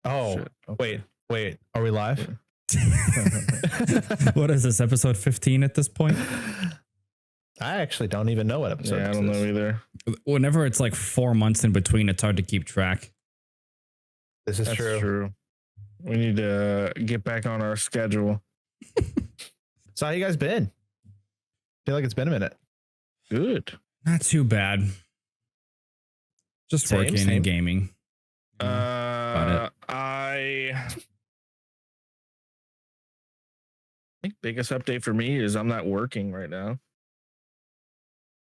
Oh, Shit. Okay. wait. Are we live? What is this, episode 15 at this point? I actually don't even know what episode Yeah, I this don't know is. either. Whenever it's like 4 months in between, it's hard to keep track. This is That's true. true. We need to get back on our schedule. So how you guys been? Feel like it's been a minute. Good. Not too bad. Just working Same. and gaming. I think biggest update for me is I'm not working right now.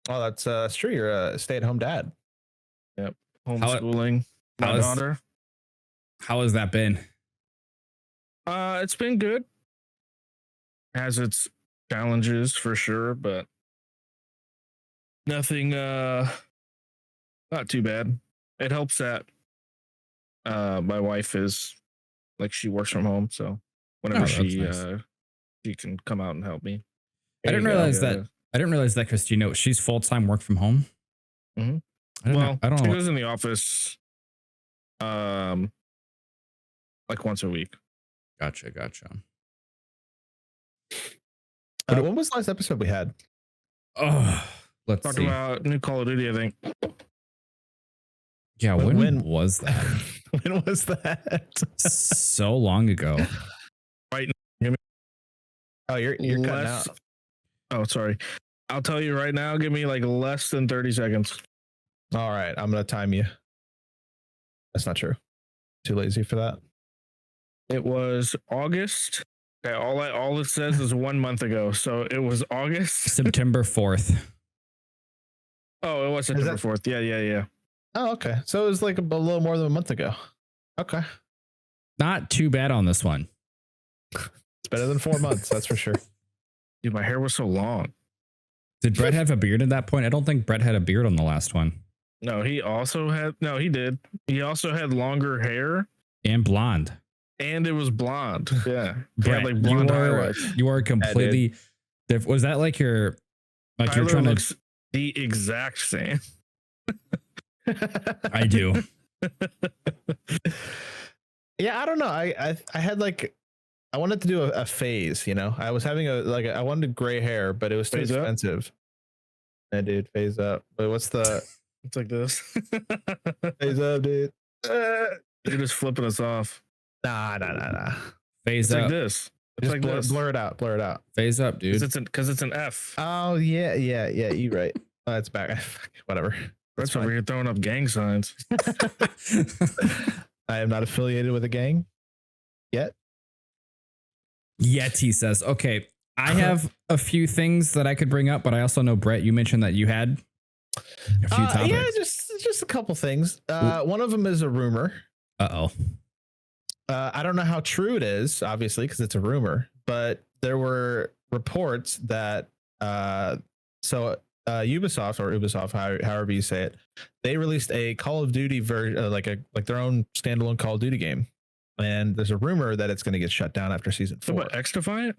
Oh, that's true. You're a stay-at-home dad. Homeschooling my how is- daughter. How has that been? It's been good. Has its challenges for sure, but nothing not too bad. It helps that my wife is like she works from home, so whenever that's she nice. she can come out and help me. I didn't realize that, Christy, she's full-time work from home. Mhm. I Well, don't she know. goes in the office like once a week. Gotcha. When was the last episode we had? Oh, let's Talked see. about new Call of Duty, I think. Yeah, when- when was that? When was that? So long ago. Oh, you're cutting Less- out. Oh, sorry. I'll tell you right now, give me like less than 30 seconds. All right, I'm gonna time you. That's not true. Too lazy for that. It was August. Okay, all it says is 1 month ago. So it was August. September 4th. Oh, it was September that- 4th. Yeah. Oh, okay. So it was like a little more than a month ago. Okay, Not too bad on this one. it's better than 4 months. That's for sure. Dude, my hair was so long. Did Brett have a beard at that point? I don't think Brett had a beard on the last one. No, he did. He also had longer hair And blonde. and it was blonde. Yeah. He Brett, had like blonde you highlights. are completely different. Was that like you're Tyler trying to? looks the exact same. I do. Yeah, I don't know. I had like I wanted to do a phase, you know. I was having I wanted gray hair, but it was too Phase up? expensive. Yeah, dude, phase up. But what's the It's like this. phase up, dude? You're just flipping us off. Nah. Phase It's up. like this. It's Just like blur, this. blur it out. Phase up, dude. Because it's an F. Oh yeah. You're right. Oh, it's back. Whatever. That's fine. over here throwing up gang signs. I am not affiliated with a gang yet. Yet he says, okay, I have a few things that I could bring up, but I also know, Brett, you mentioned that you had a few topics. Yeah, just a couple things. One of them is a rumor. Uh-oh. I don't know how true it is, obviously, because it's a rumor, but there were reports that Ubisoft, however you say it, they released a Call of Duty version, like their own standalone Call of Duty game, and there's a rumor that it's going to get shut down after season 4. So what, Xtify it?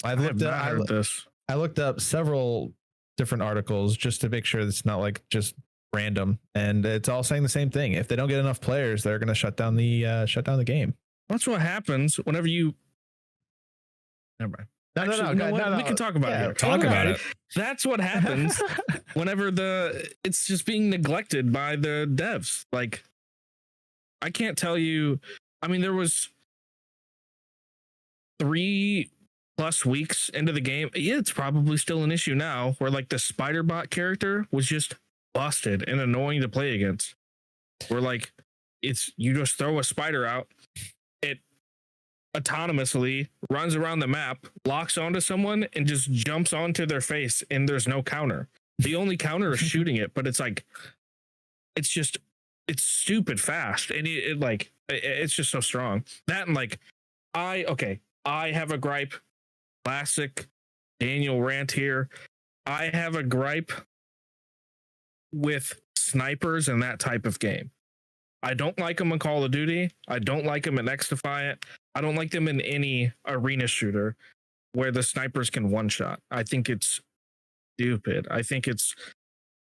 I looked up several different articles just to make sure it's not like just random, and it's all saying the same thing. If they don't get enough players, they're going to shut down the game. That's what happens whenever you. Never mind. No, Actually, no, you know no, what? no, We can talk about it. Here. Talk about it. That's what happens whenever it's just being neglected by the devs. Like, I can't tell you. I mean, there was 3+ weeks into the game. Yeah, it's probably still an issue now where like the spider bot character was just busted and annoying to play against. Where like you just throw a spider out, it autonomously runs around the map, locks onto someone, and just jumps onto their face, and there's no counter. The only counter is shooting it, but it's stupid fast, and it's just so strong. That and like I have a gripe. Classic Daniel rant here. I have a gripe with snipers in that type of game. I don't like them in Call of Duty. I don't like them in Xtify It. I don't like them in any arena shooter where the snipers can one shot. I think it's stupid. I think it's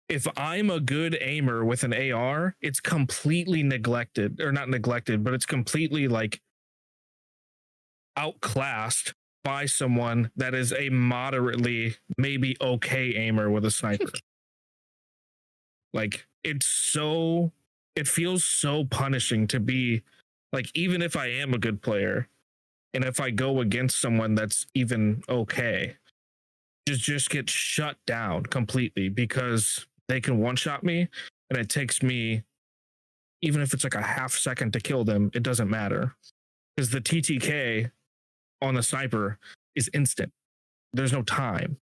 if I'm a good aimer with an AR, it's completely neglected, or not neglected, but it's completely like outclassed by someone that is a moderately, maybe okay aimer with a sniper. Like, it feels so punishing to be like, even if I am a good player and if I go against someone that's even okay, just get shut down completely because they can one-shot me, and it takes me, even if it's like a half second to kill them, it doesn't matter because the TTK on the sniper is instant. There's no time.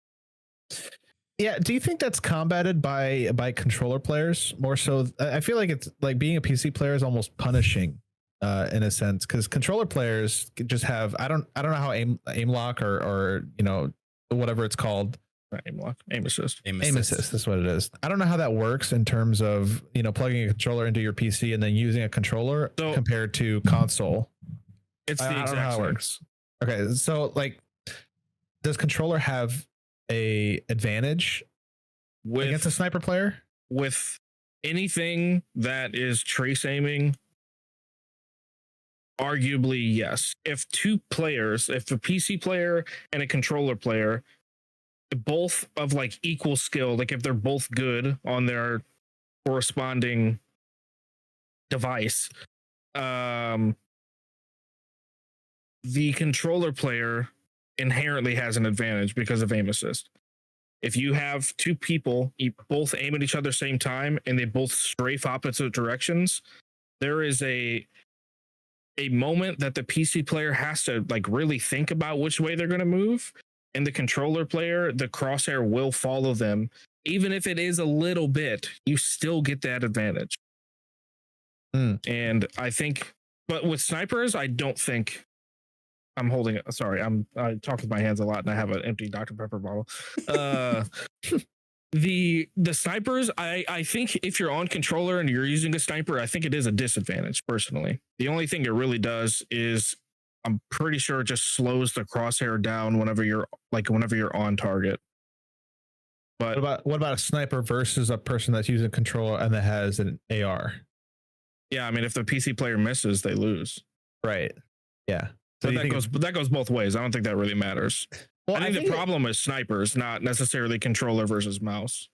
Yeah, do you think that's combated by controller players more so? I feel like it's like being a PC player is almost punishing in a sense, because controller players just have I don't know how aim lock or you know, whatever it's called. Aim lock, aim assist. Aim assist, that's what it is. I don't know how that works in terms of, you know, plugging a controller into your PC and then using a controller compared to console. It's the I don't know how it works. Okay, so like, does controller have a advantage against a sniper player? With anything that is trace aiming, arguably yes. If two players, if a PC player and a controller player, both of like equal skill, like if they're both good on their corresponding device, the controller player inherently has an advantage because of aim assist. If you have two people both aim at each other same time and they both strafe opposite directions, there is a moment that the PC player has to like really think about which way they're going to move, and the controller player, the crosshair will follow them. Even if it is a little bit, you still get that advantage. And I think, but with snipers, I don't think I'm holding it. Sorry, I talk with my hands a lot and I have an empty Dr. Pepper bottle. The snipers, I think if you're on controller and you're using a sniper, I think it is a disadvantage personally. The only thing it really does is, I'm pretty sure it just slows the crosshair down whenever you're on target. But what about a sniper versus a person that's using a controller and that has an AR? Yeah, I mean, if the PC player misses, they lose. Right. Yeah. So that goes both ways. I don't think that really matters. Well, I think the problem is snipers, not necessarily controller versus mouse.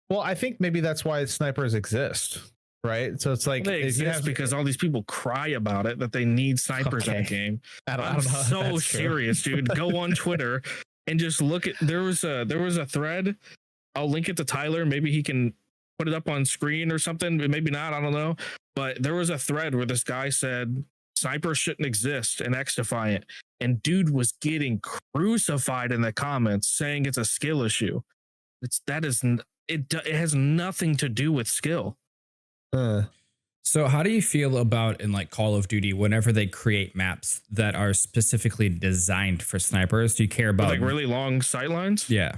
Well, I think maybe that's why snipers exist, right? So it's like, they exist because all these people cry about it, that they need snipers in a game. I don't know. So serious, dude. Go on Twitter and just look at. There was a thread. I'll link it to Tyler. Maybe he can put it up on screen or something. Maybe not. I don't know. But there was a thread where this guy said snipers shouldn't exist in XDefiant, and dude was getting crucified in the comments saying it's a skill issue. It has nothing to do with skill. So how do you feel about in like Call of Duty whenever they create maps that are specifically designed for snipers? Do you care about like really long sightlines? Yeah.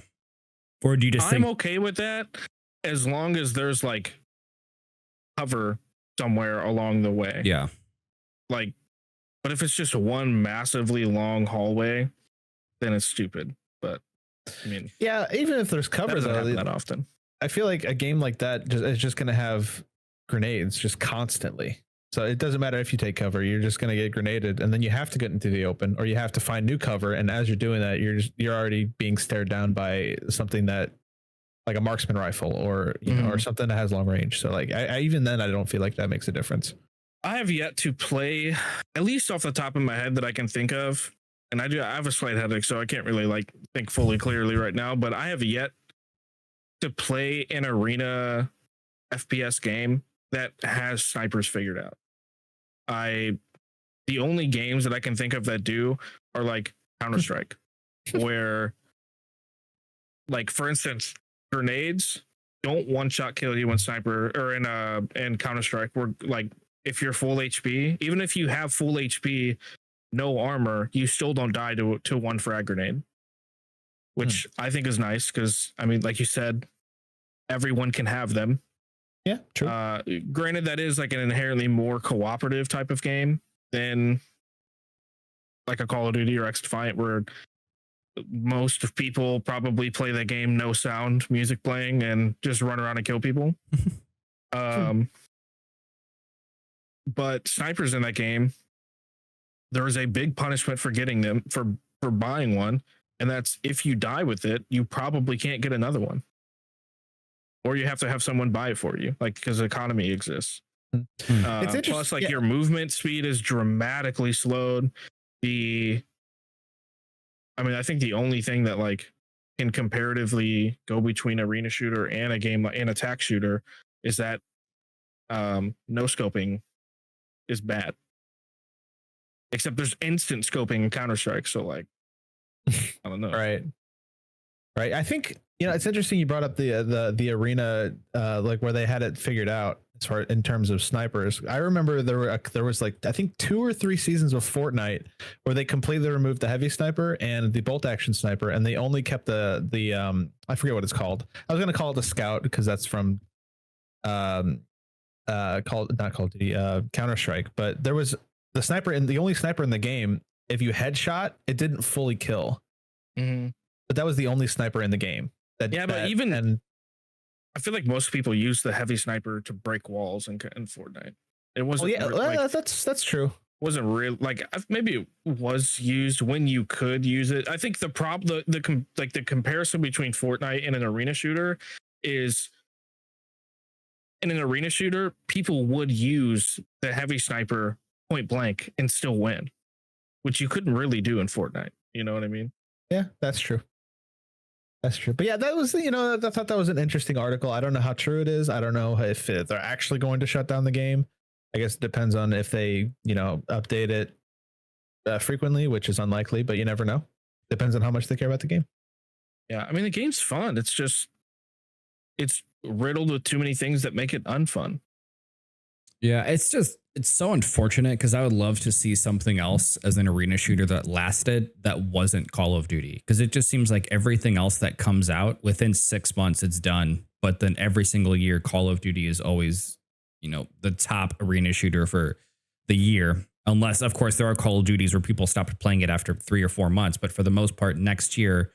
Or do you just I'm okay with that as long as there's like cover somewhere along the way. Yeah. Like, but if it's just one massively long hallway, then it's stupid. But I mean, yeah, even if there's cover though, that often. I feel like a game like that is just going to have grenades just constantly. So it doesn't matter if you take cover, you're just going to get grenaded, and then you have to get into the open, or you have to find new cover. And as you're doing that, you're already being stared down by something that, like a marksman rifle, or you know, or something that has long range. So like, I even then, I don't feel like that makes a difference. I have yet to play, at least off the top of my head that I can think of, and I have a slight headache, so I can't really like think fully clearly right now. But I have yet to play an arena FPS game that has snipers figured out. The only games that I can think of that do are like Counter-Strike, where, like, for instance, grenades don't one-shot kill you in sniper, or in Counter-Strike, where like if you're full HP, even if you have full HP, no armor, you still don't die to one frag grenade, which I think is nice because, I mean, like you said, everyone can have them. Yeah, true. Granted, that is like an inherently more cooperative type of game than like a Call of Duty or XDefiant, where most of people probably play the game no sound, music playing, and just run around and kill people. But snipers in that game, there is a big punishment for getting them for buying one, and that's if you die with it, you probably can't get another one, or you have to have someone buy it for you, like because economy exists. Plus, like your movement speed is dramatically slowed. I think the only thing that like can comparatively go between arena shooter and a game like an attack shooter is that no scoping is bad. Except there's instant scoping in Counter-Strike, so like I don't know. Right. I think it's interesting you brought up the arena like where they had it figured out as far in terms of snipers. I remember there was like I think 2 or 3 seasons of Fortnite where they completely removed the heavy sniper and the bolt action sniper, and they only kept the I forget what it's called. I was gonna call it the scout because that's from not Call of Duty, Counter-Strike, but there was the sniper and the only sniper in the game. If you headshot, it didn't fully kill. Mm-hmm. But that was the only sniper in the game. I feel like most people use the heavy sniper to break walls in Fortnite. It wasn't. That's true. Wasn't real. Like maybe it was used when you could use it. I think the the comparison between Fortnite and an arena shooter is, in an arena shooter, people would use the heavy sniper point blank and still win, which you couldn't really do in Fortnite. You know what I mean? Yeah, that's true. That's true. But yeah, that was, I thought that was an interesting article. I don't know how true it is. I don't know if they're actually going to shut down the game. I guess it depends on if they, update it frequently, which is unlikely, but you never know. Depends on how much they care about the game. Yeah. I mean, the game's fun. It's just, it's riddled with too many things that make it unfun. Yeah, it's so unfortunate because I would love to see something else as an arena shooter that lasted that wasn't Call of Duty, because it just seems like everything else that comes out within 6 months it's done, but then every single year Call of Duty is always the top arena shooter for the year, unless of course there are Call of Duties where people stopped playing it after 3 or 4 months, but for the most part next year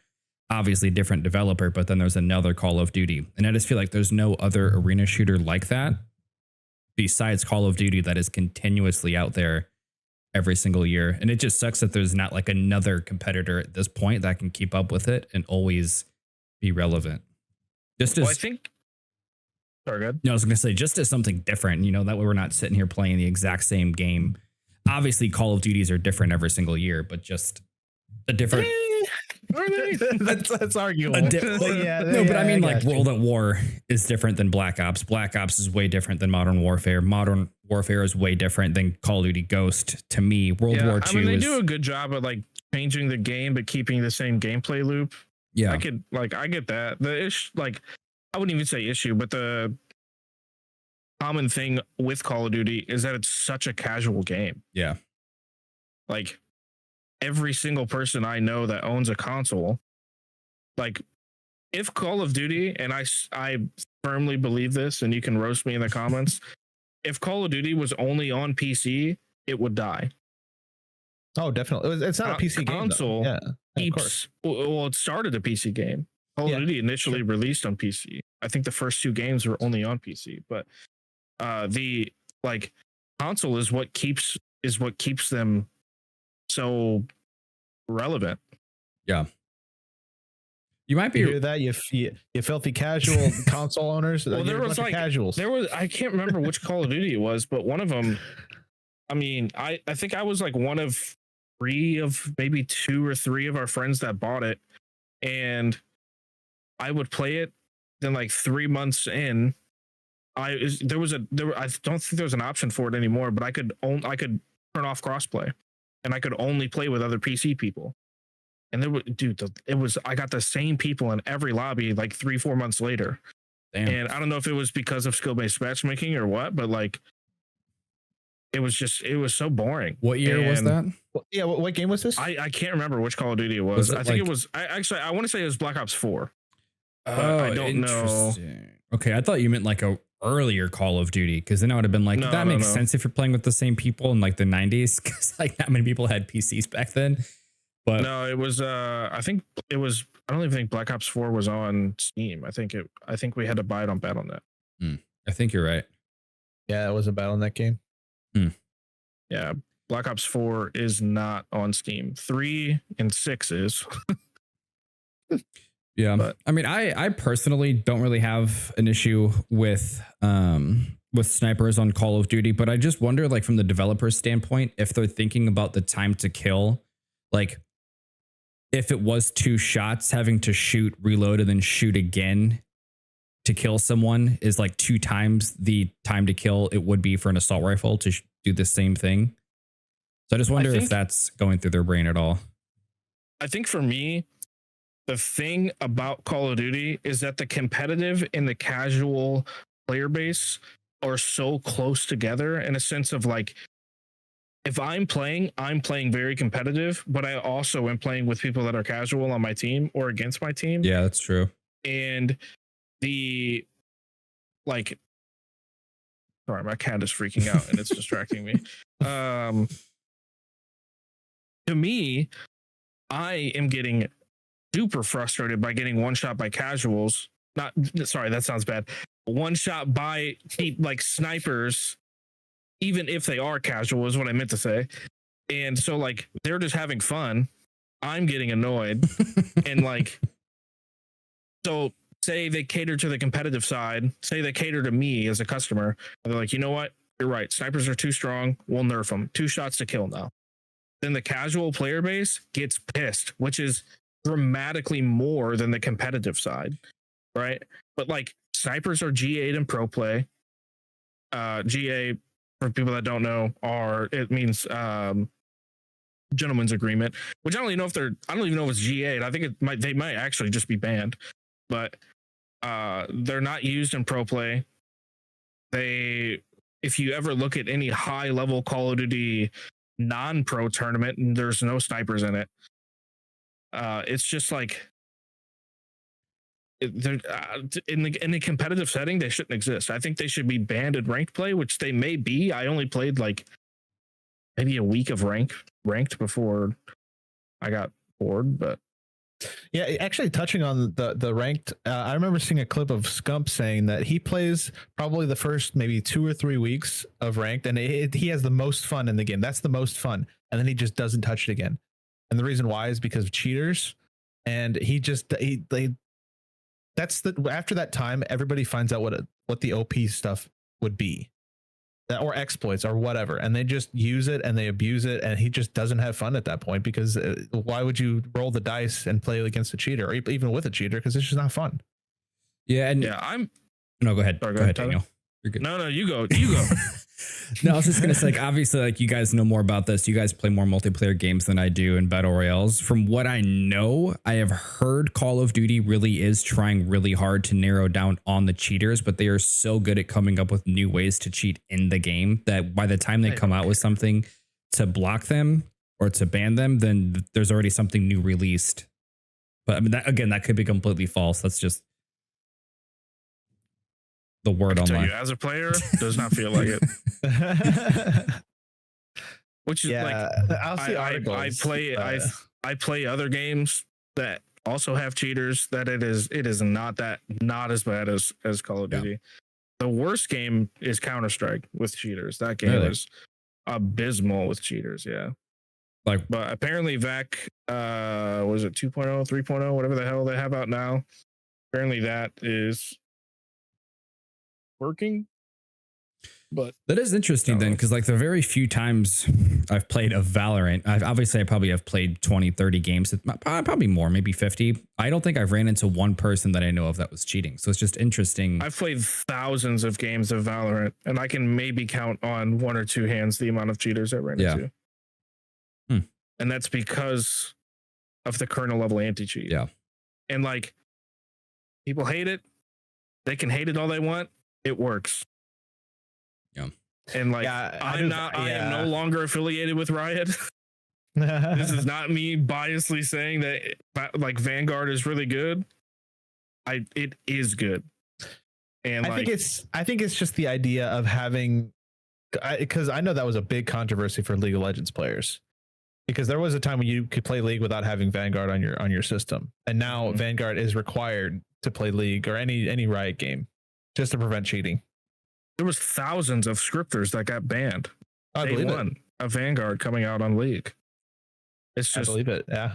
obviously different developer, but then there's another Call of Duty, and I just feel like there's no other arena shooter like that besides Call of Duty that is continuously out there every single year. And it just sucks that there's not like another competitor at this point that can keep up with it and always be relevant. Sorry, go ahead. No, I was going to say just as something different, that way we're not sitting here playing the exact same game. Obviously Call of Duties are different every single year, but just a different... that's arguable. But I mean, like World at War is different than Black Ops. Black Ops is way different than Modern Warfare. Modern Warfare is way different than Call of Duty Ghost. To me, World War II. They do a good job of like changing the game but keeping the same gameplay loop. Yeah, I get that. I wouldn't even say issue, but the common thing with Call of Duty is that it's such a casual game. Yeah, like. Every single person I know that owns a console, like if Call of Duty, and I firmly believe this, and you can roast me in the comments, if Call of Duty was only on PC, it would die. Oh, definitely. It's not a PC console game. Yeah, of course. Well, it started a PC game. Call of Duty initially released on PC. I think the first 2 games were only on PC, but the console is what keeps them so relevant. Yeah, you might be hear that you filthy casual console owners. Well, there was casuals. I can't remember which Call of Duty it was, but one of them. I mean, I think I was like one of 3 of maybe 2 or 3 of our friends that bought it, and I would play it. Then, like 3 months in, I don't think there was an option for it anymore, but I could turn off crossplay. And I could only play with other PC people. And I got the same people in every lobby like 3-4 months later. Damn. And I don't know if it was because of skill-based matchmaking or what, but like it was so boring. What year was that? Yeah, what game was this? I can't remember which Call of Duty it was. I think it was I want to say it was Black Ops 4. Oh, I don't know. Okay, I thought you meant like a earlier Call of Duty, because then I would have been like, that makes sense if you're playing with the same people in like the 90s, because like that many people had PCs back then. But no, it was. I think it was. I don't even think Black Ops 4 was on Steam. I think we had to buy it on BattleNet. I think you're right. Yeah, it was a BattleNet game. Yeah, Black Ops 4 is not on Steam. 3 and 6 is. Yeah, But- I mean, I personally don't really have an issue with snipers on Call of Duty, but I just wonder, like, from the developer's standpoint, if they're thinking about the time to kill, like, if it was 2 shots, having to shoot, reload, and then shoot again to kill someone is like 2 times the time to kill it would be for an assault rifle to do the same thing. So I just wonder if that's going through their brain at all. I think for me, the thing about Call of Duty is that the competitive and the casual player base are so close together in a sense of like, if I'm playing very competitive, but I also am playing with people that are casual on my team or against my team. Yeah, that's true. And the like, sorry, my cat is freaking out and it's distracting me. To me, I am getting super frustrated by getting one shot by casuals. Not sorry, that sounds bad. One shot by like snipers, even if they are casual, is what I meant to say. And so like they're just having fun. I'm getting annoyed. And like, so say they cater to the competitive side, say they cater to me as a customer, and they're like, you know what? You're right. Snipers are too strong. We'll nerf them. 2 shots to kill now. Then the casual player base gets pissed, which is dramatically more than the competitive side, right? But like snipers are GA'd in pro play. GA, for people that don't know, it means gentleman's agreement, which I don't even know if it's GA'd. I think they might actually just be banned, but they're not used in pro play. If you ever look at any high level Call of Duty non-pro tournament, and there's no snipers in it. It's just like they're in the competitive setting, they shouldn't exist. I think they should be banned in ranked play, which they may be. I only played like maybe a week of ranked before I got bored, but yeah, actually touching on the ranked, I remember seeing a clip of Scump saying that he plays probably the first maybe 2 or 3 weeks of ranked, and he has the most fun in the game. That's the most fun, and then he just doesn't touch it again. And the reason why is because of cheaters, and after that time, everybody finds out what the OP stuff would be, or exploits or whatever, and they just use it and they abuse it, and he just doesn't have fun at that point, because why would you roll the dice and play against a cheater, or even with a cheater, because it's just not fun. Yeah, and no, go ahead. Sorry, go ahead, Daniel. You're good. No, you go. No, I was just gonna say, like, obviously, like, you guys know more about this. You guys play more multiplayer games than I do in battle royales. From what I know, I have heard Call of Duty really is trying really hard to narrow down on the cheaters, but they are so good at coming up with new ways to cheat in the game that by the time they come out with something to block them or to ban them, then there's already something new released. But I mean, that could be completely false. That's just the word online. As a player, does not feel like it. Which is like, I'll see articles. I play other games that also have cheaters. That it is not as bad as Call of Duty. The worst game is Counter-Strike with cheaters. That game is abysmal with cheaters. Yeah. Like, but apparently VAC, was it 2.0, 3.0, whatever the hell they have out now. Apparently that is working. But that is interesting then, because like the very few times I've played a Valorant, I probably have played 20, 30 games, probably more, maybe 50. I don't think I've ran into one person that I know of that was cheating. So it's just interesting. I've played thousands of games of Valorant, and I can maybe count on 1 or 2 hands the amount of cheaters I ran into. And that's because of the kernel level anti-cheat. Yeah. And like, people hate it. They can hate it all they want. It works. Yeah. And like, I am no longer affiliated with Riot. This is not me biasly saying that like Vanguard is really good. It is good. And I think it's just the idea of having, because I know that was a big controversy for League of Legends players. because there was a time when you could play League without having Vanguard on your system, and now Vanguard is required to play League or any Riot game just to prevent cheating. There was thousands of scripters that got banned. I believe it. A Vanguard coming out on League. It's just, I believe it. Yeah.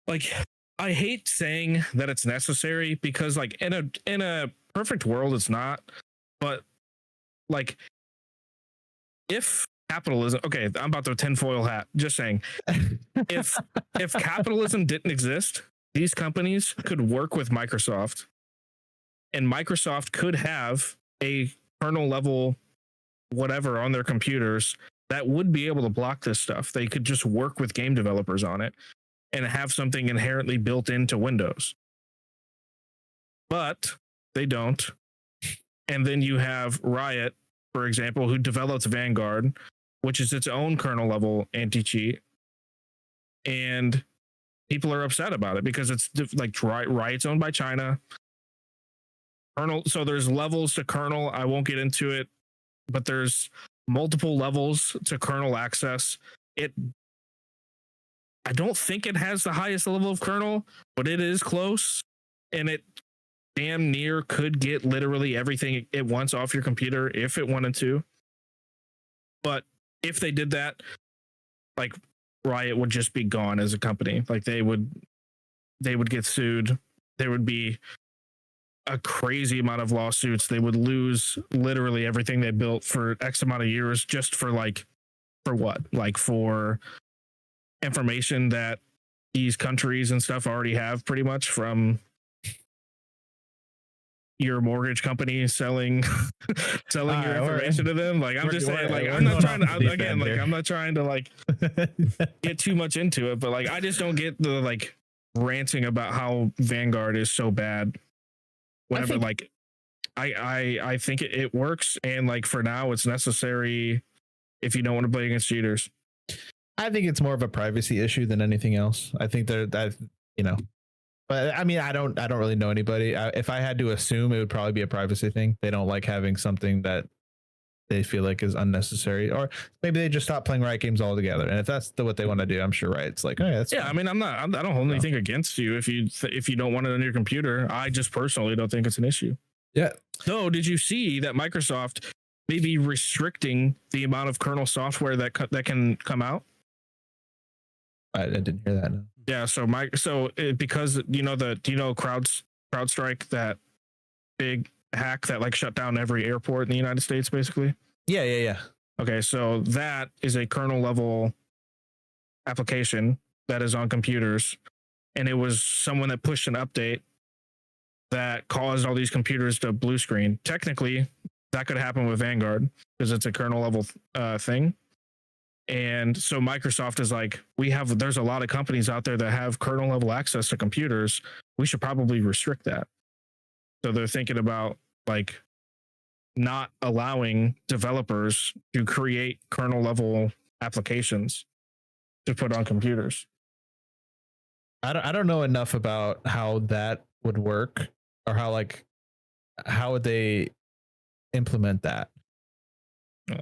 Like, I hate saying that it's necessary because, like, in a perfect world, it's not. But, like, if capitalism, okay, I'm about to tinfoil hat. Just saying, if capitalism didn't exist, these companies could work with Microsoft, and Microsoft could have a kernel level whatever on their computers that would be able to block this stuff. They could just work with game developers on it and have something inherently built into Windows. But they don't. And then you have Riot, for example, who develops Vanguard, which is its own kernel level anti-cheat. And people are upset about it because it's like Riot's owned by China. Kernel, so there's levels to kernel. I won't get into it, but there's multiple levels to kernel access. I don't think it has the highest level of kernel, but it is close, and it damn near could get literally everything it wants off your computer if it wanted to. But if they did that, like, Riot would just be gone as a company. Like, they would get sued. There would be a crazy amount of lawsuits. They would lose literally everything they built for X amount of years just for what? Like, for information that these countries and stuff already have pretty much from your mortgage company selling your information to them. Like, I'm just saying, like, I'm not trying to like get too much into it, but like, I just don't get the like ranting about how Vanguard is so bad. Whatever, I think it works, and like for now it's necessary if you don't want to play against cheaters. I think it's more of a privacy issue than anything else. I think that but I mean, I don't really know anybody. If I had to assume, it would probably be a privacy thing. They don't like having something that they feel like is unnecessary, or maybe they just stop playing Riot games altogether. And if that's what they want to do, I'm sure Riot's like, oh yeah, that's fine. I mean, I don't hold anything against you if you don't want it on your computer. I just personally don't think it's an issue. Yeah. So, did you see that Microsoft may be restricting the amount of kernel software that can come out? I didn't hear that. No. Yeah. Because do you know CrowdStrike, that big hack that like shut down every airport in the United States, basically? Yeah. Okay, so that is a kernel level application that is on computers, and it was someone that pushed an update that caused all these computers to blue screen. Technically, that could happen with Vanguard because it's a kernel level thing. And so Microsoft is like, there's a lot of companies out there that have kernel level access to computers. We should probably restrict that. So they're thinking about like not allowing developers to create kernel level applications to put on computers. I don't know enough about how that would work, or how would they implement that.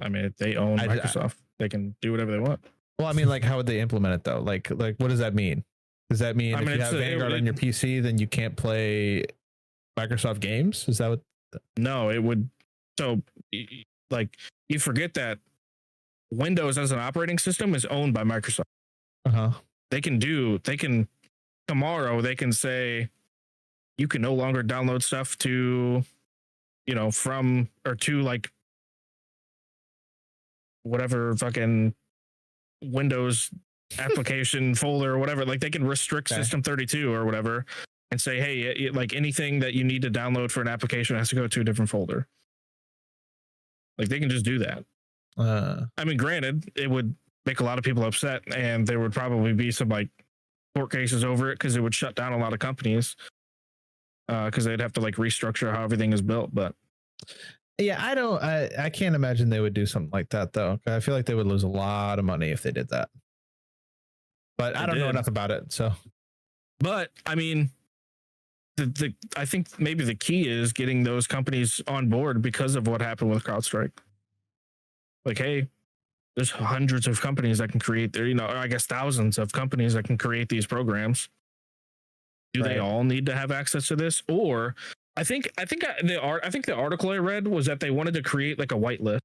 I mean, if they own Microsoft, they can do whatever they want. Well, I mean, like, how would they implement it though? Like what does that mean? Does that mean if you have Vanguard on your PC, then you can't play Microsoft games? Is that what? No, it would. So, like, you forget that Windows as an operating system is owned by Microsoft. They can tomorrow they can say you can no longer download stuff to, from or to like whatever fucking Windows application folder or whatever. Like, they can restrict System 32 or whatever and say, hey, like anything that you need to download for an application has to go to a different folder. Like, they can just do that. I mean, granted, it would make a lot of people upset, and there would probably be some like court cases over it because it would shut down a lot of companies because they'd have to like restructure how everything is built. But yeah, I can't imagine they would do something like that though. I feel like they would lose a lot of money if they did that. But I don't know enough about it. So, but I mean, I think maybe the key is getting those companies on board because of what happened with CrowdStrike. Like, hey, there's hundreds of companies that can create there, or I guess thousands of companies that can create these programs. Do they all need to have access to this? Or I think the article I read was that they wanted to create like a whitelist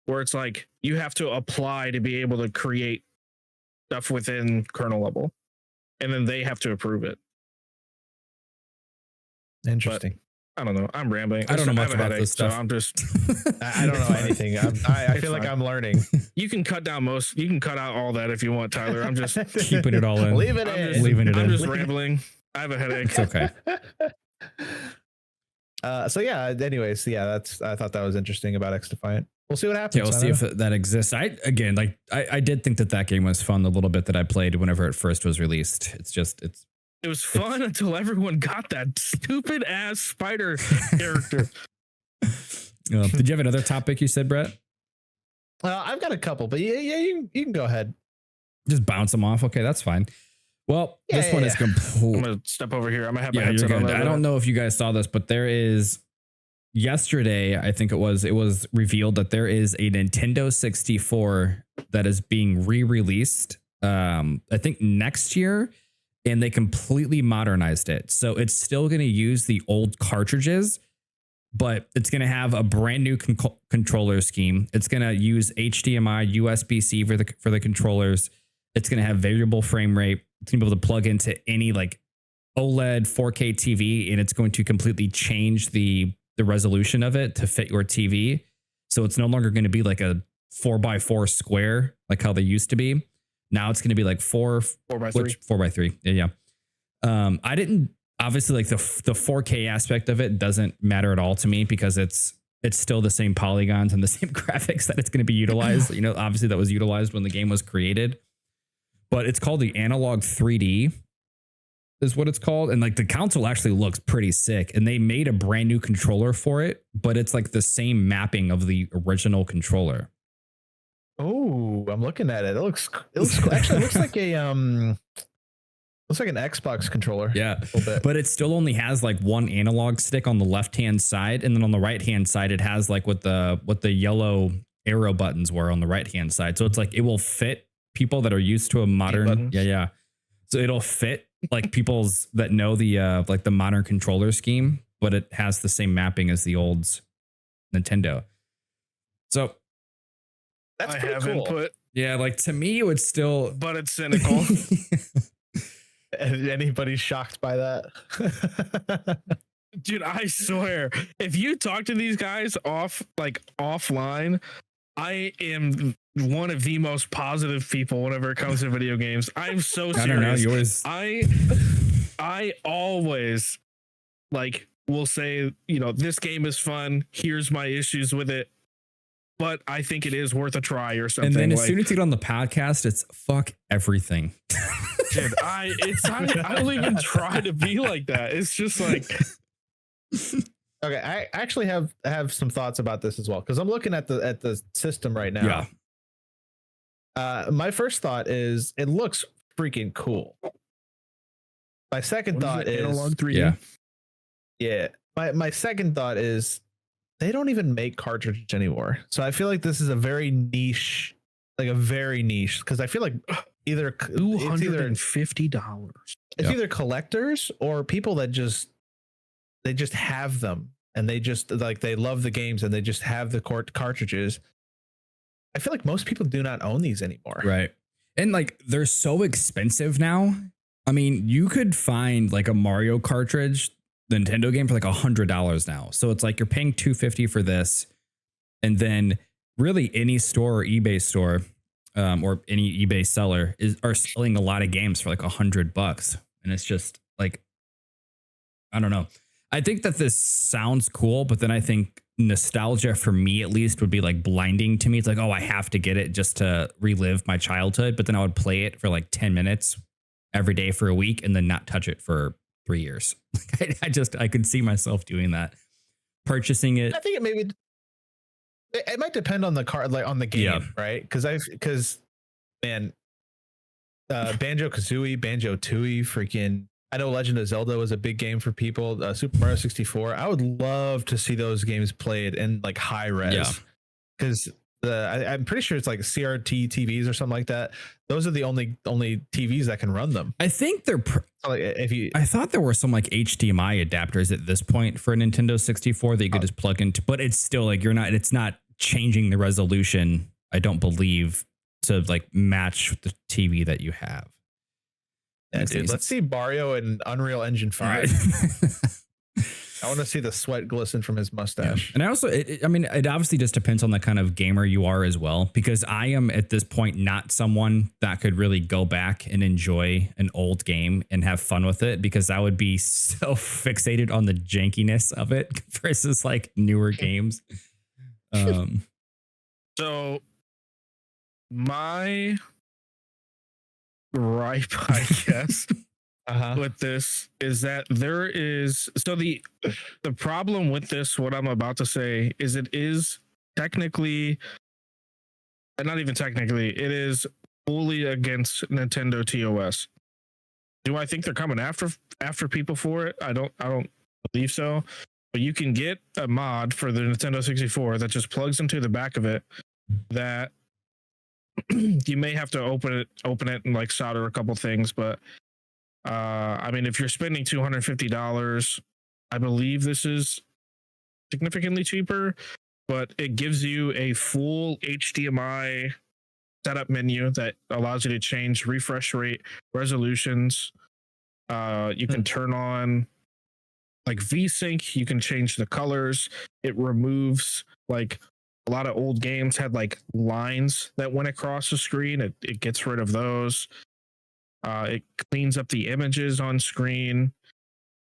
where it's like you have to apply to be able to create stuff within kernel level, and then they have to approve it. Interesting. But I don't know. I'm rambling. I don't know much about this stuff. So I'm just. I don't know anything. I feel like I'm learning. You can cut out all that if you want, Tyler. I'm just keeping it all in. Leave it in. Leaving it in. I'm just rambling. I have a headache. It's okay. So yeah. Anyways, yeah. I thought that was interesting about XDefiant. We'll see what happens. Yeah, we'll see if that exists. I did think that game was fun. The little bit that I played whenever it first was released. It was fun until everyone got that stupid ass spider character. Did you have another topic you said, Brett? I've got a couple, but yeah, you can go ahead. Just bounce them off. Okay, that's fine. Well, this one is complete. I'm gonna step over here. I'm gonna have my you're headset good. on. I don't know if you guys saw this, but there is yesterday, I think it was revealed that there is a Nintendo 64 that is being re-released. I think next year. And they completely modernized it. So it's still going to use the old cartridges, but it's going to have a brand new controller scheme. It's going to use HDMI, USB-C for the controllers. It's going to have variable frame rate. It's going to be able to plug into any like OLED 4K TV, and it's going to completely change the resolution of it to fit your TV. So it's no longer going to be like a 4x4 square like how they used to be. Now it's going to be like 4x3. 4x3. Yeah. I didn't obviously like the 4K aspect of it doesn't matter at all to me because it's still the same polygons and the same graphics that it's going to be utilized. Obviously that was utilized when the game was created, but it's called the Analog 3D is what it's called. And like the console actually looks pretty sick, and they made a brand new controller for it, but it's like the same mapping of the original controller. Oh, I'm looking at it. It looks actually looks like a looks like an Xbox controller. Yeah, but it still only has like one analog stick on the left hand side, and then on the right hand side it has like what the yellow arrow buttons were on the right hand side. So it's like it will fit people that are used to a modern. Yeah. So it'll fit like people's that know the like the modern controller scheme, but it has the same mapping as the old Nintendo. So. That's I pretty have cool. input. Yeah, like to me, it would still, but it's cynical. Anybody shocked by that? Dude, I swear, if you talk to these guys offline, I am one of the most positive people whenever it comes to video games. I'm so serious. I don't know. Yours. I always will say, this game is fun. Here's my issues with it, but I think it is worth a try or something. And then as soon as you get on the podcast, it's fuck everything. Dude, I don't even try to be like that. It's just like. Okay, I actually have some thoughts about this as well, because I'm looking at the system right now. Yeah. My first thought is it looks freaking cool. My second thought is Analog 3D. Yeah. My second thought is they don't even make cartridges anymore. So I feel like this is a very niche, because I feel like either $250. It's either collectors or people that just have them, and they just they love the games and they just have the cartridges. I feel like most people do not own these anymore. Right. And they're so expensive now. I mean, you could find like a Mario cartridge, Nintendo game, for like $100 now. So it's like you're paying $250 for this. And then really any store or eBay store or any eBay seller are selling a lot of games for like $100. And it's just like, I don't know. I think that this sounds cool, but then I think nostalgia for me at least would be like blinding to me. It's like, oh, I have to get it just to relive my childhood. But then I would play it for like 10 minutes every day for a week and then not touch it for 3 years. I could see myself doing that. Purchasing it. I think it might depend on the card, like on the game, right? Because Banjo-Kazooie, Banjo-Tooie, freaking, I know Legend of Zelda was a big game for people. Super Mario 64. I would love to see those games played in like high res. Because I'm pretty sure it's like CRT TVs or something like that. Those are the only TVs that can run them. I think they're. So like if you, I thought there were some like HDMI adapters at this point for a Nintendo 64 that you could just plug into, but it's still like it's not changing the resolution, I don't believe, to like match the TV that you have. Yeah, dude, let's see Mario in Unreal Engine 5. Right. I want to see the sweat glisten from his mustache. Yeah. And I also, it obviously just depends on the kind of gamer you are as well, because I am at this point not someone that could really go back and enjoy an old game and have fun with it, because I would be so fixated on the jankiness of it versus like newer games. So my gripe, I guess, with this is that there is the problem with this, what I'm about to say, is it is technically, and not even technically, it is fully against Nintendo TOS. Do I think they're coming after people for it? I don't believe so. But you can get a mod for the Nintendo 64 that just plugs into the back of it, that you may have to open it and like solder a couple things, but I mean, if you're spending $250, I believe this is significantly cheaper, but it gives you a full HDMI setup menu that allows you to change refresh rate, resolutions. You can turn on like VSync, you can change the colors. It removes, like, a lot of old games had like lines that went across the screen. It gets rid of those. It cleans up the images on screen,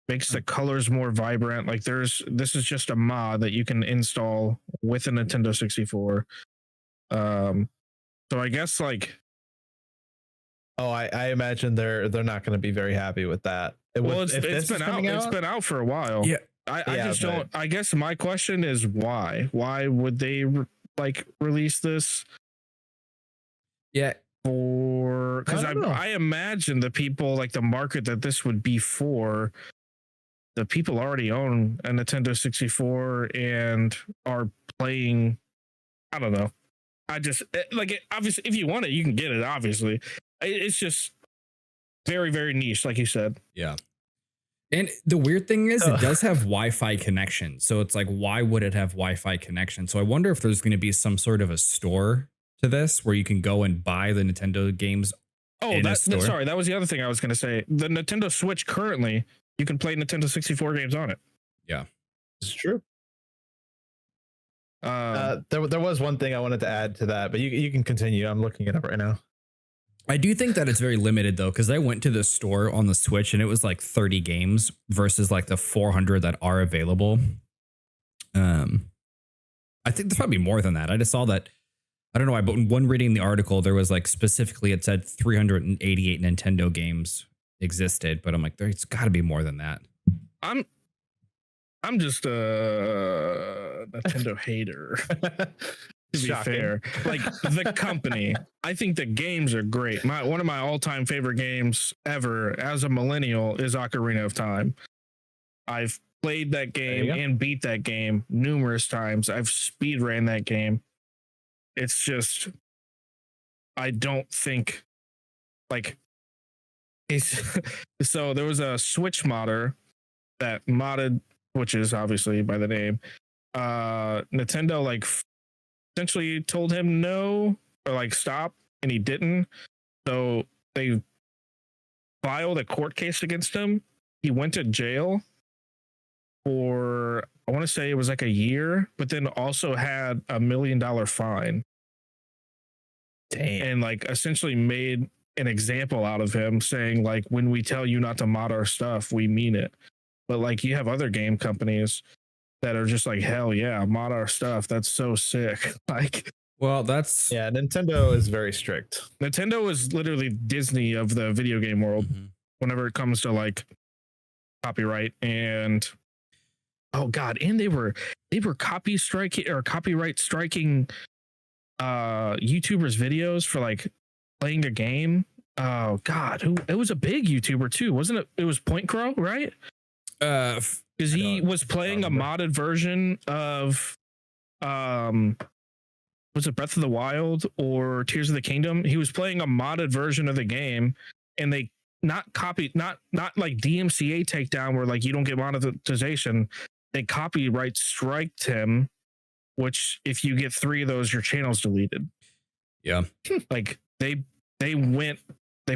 makes the colors more vibrant. Like this is just a mod that you can install with a Nintendo 64. So I guess like, I imagine they're not going to be very happy with that. It's been out for a while. Yeah. I guess my question is why would they release this? Yeah. Because I imagine the people, like the market that this would be for, the people already own a Nintendo 64 and are playing. I don't know. I just obviously, if you want it, you can get it. Obviously, it's just very, very niche, like you said. Yeah. And the weird thing is, it does have Wi-Fi connection. So it's like, why would it have Wi-Fi connection? So I wonder if there's going to be some sort of a store to this where you can go and buy the Nintendo games. Sorry, that was the other thing I was going to say. The Nintendo Switch currently, you can play Nintendo 64 games on it. Yeah, it's true. There was one thing I wanted to add to that, but you can continue. I'm looking it up right now. I do think that it's very limited though, because I went to the store on the Switch and it was like 30 games versus like the 400 that are available. I think there's probably more than that. I just saw that. I don't know why, but when reading the article, there was like specifically it said 388 Nintendo games existed, but I'm like, there's got to be more than that. I'm just a Nintendo hater. To be fair, like the company, I think the games are great. One of my all-time favorite games ever as a millennial is Ocarina of Time. I've played that game and beat that game numerous times. I've speedran that game. It's just, I don't think so there was a Switch modder that modded, which is obviously by the name. Nintendo essentially told him no or stop, and he didn't. So they filed a court case against him. He went to jail for, I want to say it was like a year, but then also had $1 million fine. Damn. And essentially made an example out of him, saying when we tell you not to mod our stuff, we mean it. But you have other game companies that are just hell yeah, mod our stuff. That's so sick. Well, that's Nintendo is very strict. Nintendo is literally Disney of the video game world whenever it comes to copyright and and they were copyright striking YouTubers videos for playing a game. Oh god, it was a big YouTuber too, wasn't it? It was Point Crow, right? Because he was playing a modded version of was it Breath of the Wild or Tears of the Kingdom? He was playing a modded version of the game, and they not like DMCA takedown where like you don't get monetization. They copyright striked him, which if you get 3 of those, your channel's deleted. Yeah. Like they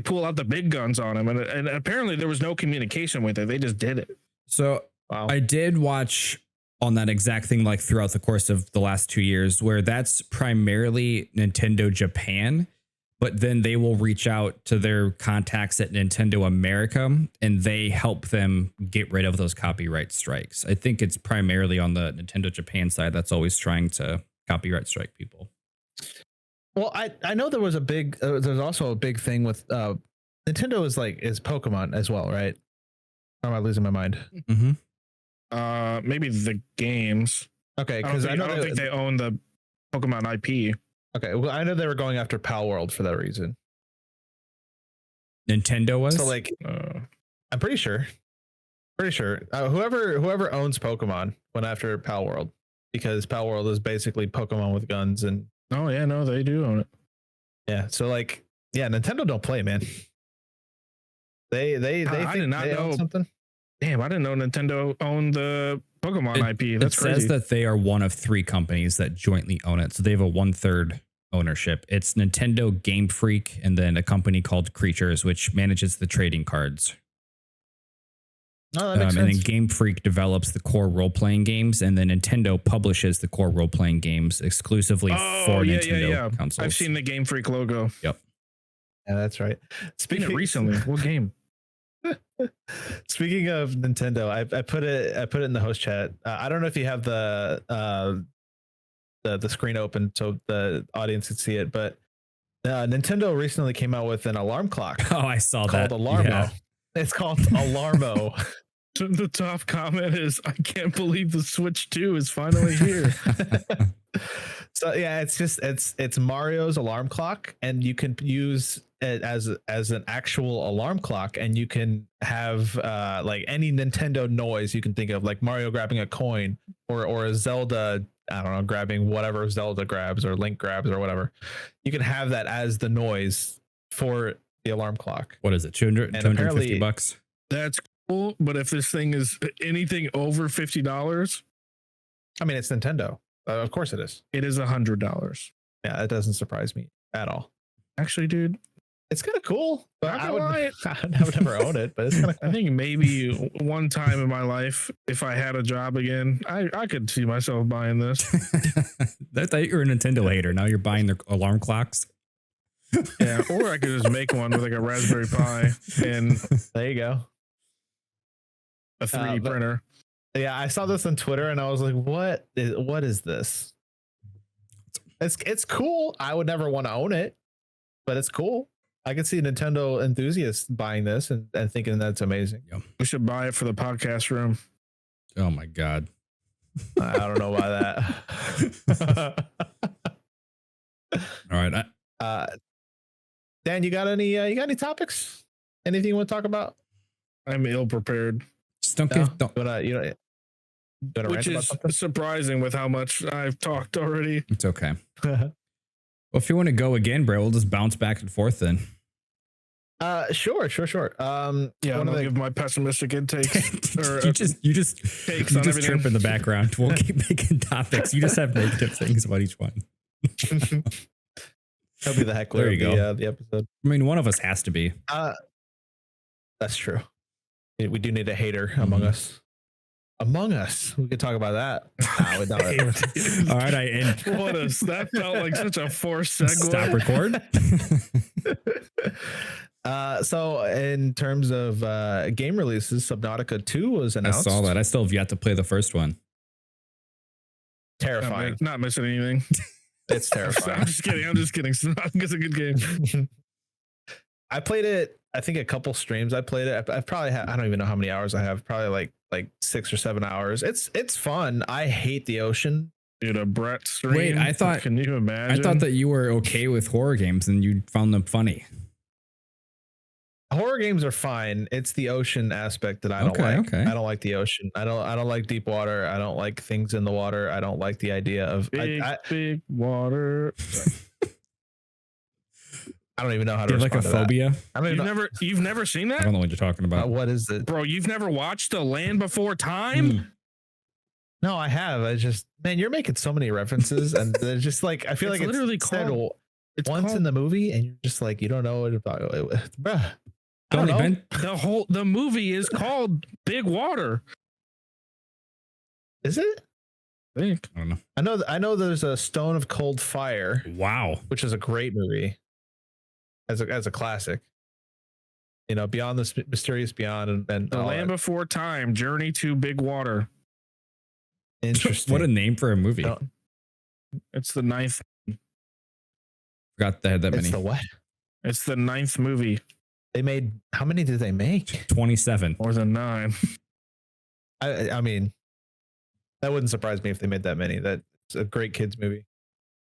pull out the big guns on him, and apparently there was no communication with it. They just did it. So Wow. I did watch on that exact thing like throughout the course of the last 2 years, where that's primarily Nintendo Japan, but then they will reach out to their contacts at Nintendo America and they help them get rid of those copyright strikes. I think it's primarily on the Nintendo Japan side that's always trying to copyright strike people. Well, I know there was a big there's also a big thing with Nintendo is Pokemon as well, right? Or am I losing my mind? Mm-hmm. Maybe the games. Okay, because I don't think they own the Pokemon IP. Okay, well, I know they were going after Pal World for that reason. Nintendo was? So like, I'm pretty sure. Whoever owns Pokemon went after Pal World because Pal World is basically Pokemon with guns and. Oh yeah, no, they do own it. Yeah, so like, yeah, Nintendo don't play, man. They I did not know something. Damn, I didn't know Nintendo owned the Pokemon IP. That's crazy. It says that they are one of 3 companies that jointly own it. So they have a 1/3 ownership. It's Nintendo, Game Freak, and then a company called Creatures, which manages the trading cards. Oh, that makes and sense. then Game Freak develops the core role-playing games, and then Nintendo publishes the core role-playing games exclusively for Nintendo consoles. I've seen the Game Freak logo. Yep. Yeah, that's right. Speaking of recently, what game? Speaking of Nintendo, I put it in the host chat. I don't know if you have the screen open so the audience could see it, but Nintendo recently came out with an alarm clock. Oh, I saw called that. Alarmo. Yeah. It's called Alarmo. The top comment is, "I can't believe the Switch 2 is finally here." So yeah, it's Mario's alarm clock, and you can use it as an actual alarm clock, and you can have like any Nintendo noise you can think of, like Mario grabbing a coin or a Zelda, I don't know, grabbing whatever Zelda grabs or Link grabs or whatever. You can have that as the noise for the alarm clock. What is it? $250? That's cool, but if this thing is anything over $50, I mean, it's Nintendo. Of course it is. It is $100. Yeah, that doesn't surprise me at all. Actually, dude, it's kind of cool. But I would never own it, but it's kind of cool. I think maybe one time in my life, if I had a job again, I could see myself buying this. I thought you were a Nintendo hater. Now you're buying their alarm clocks. Yeah, or I could just make one with like a Raspberry Pi and there you go. A 3D printer. Yeah, I saw this on Twitter and I was like, what is this? It's cool. I would never want to own it, but it's cool. I could see Nintendo enthusiasts buying this and thinking that's amazing. Yep. We should buy it for the podcast room. Oh my God. I don't know why that. All right. Dan, you got any topics? Anything you want to talk about? I'm ill prepared. Just don't give. Don't. Which is surprising with how much I've talked already. It's okay. Well, if you want to go again, bro, we'll just bounce back and forth then. Sure. Yeah, I'm gonna give my pessimistic intakes. you just takes on everything. Chirp in the background. We'll keep making topics. You just have negative things about each one. That'll be the heckler of the episode. I mean, one of us has to be. That's true. We do need a hater among us. Among Us. We could talk about that. All right, I end. That felt like such a forced segue. Stop record. So in terms of game releases, Subnautica 2 was announced. I saw that. I still have yet to play the first one. Terrifying. Not missing anything. It's terrifying. I'm just kidding. It's a good game. I played it, I think a couple streams. I played it. I've probably I don't even know how many hours I have. Probably like 6 or 7 hours. It's fun. I hate the ocean. Dude, a Brett stream. Wait, I thought. Can you imagine? I thought that you were okay with horror games and you found them funny. horror games are fine. It's the ocean aspect that I don't like. Okay. I don't like the ocean. I don't like deep water. I don't like things in the water. I don't like the idea of big water. I don't even know how to you have like a phobia. You've never seen that? I don't know what you're talking about. What is it, bro? You've never watched The Land Before Time? No, I have. I just, man, you're making so many references, and they're just like, I feel it's like literally it's said it's once called, in the movie, and you're just like, you don't know what about, bruh. The movie is called Big Water. Is it? I think. I don't know. I know there's a Stone of Cold Fire. Wow. Which is a great movie. As a classic. You know, Beyond the Mysterious Beyond and The Land Before Time, Journey to Big Water. Interesting. What a name for a movie. It's the 9th. Forgot they had that many. It's the what? It's the 9th movie. They made, how many did they make? 27. More than 9. I mean, that wouldn't surprise me if they made that many. That's a great kids movie.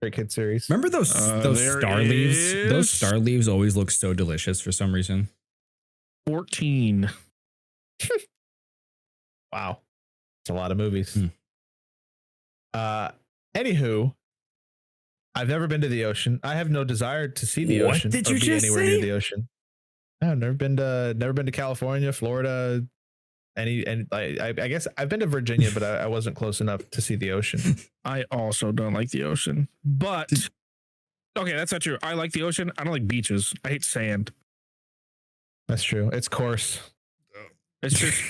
Great kid series. Remember those star leaves? Those star leaves always look so delicious for some reason. 14. Wow. It's a lot of movies. Anywho, I've never been to the ocean. I have no desire to see the ocean. Did you or be just anywhere say? near the ocean. I've never been to California, Florida, I guess I've been to Virginia, but I wasn't close enough to see the ocean. I also don't like the ocean, but okay, that's not true. I like the ocean. I don't like beaches. I hate sand. That's true. It's coarse. It's just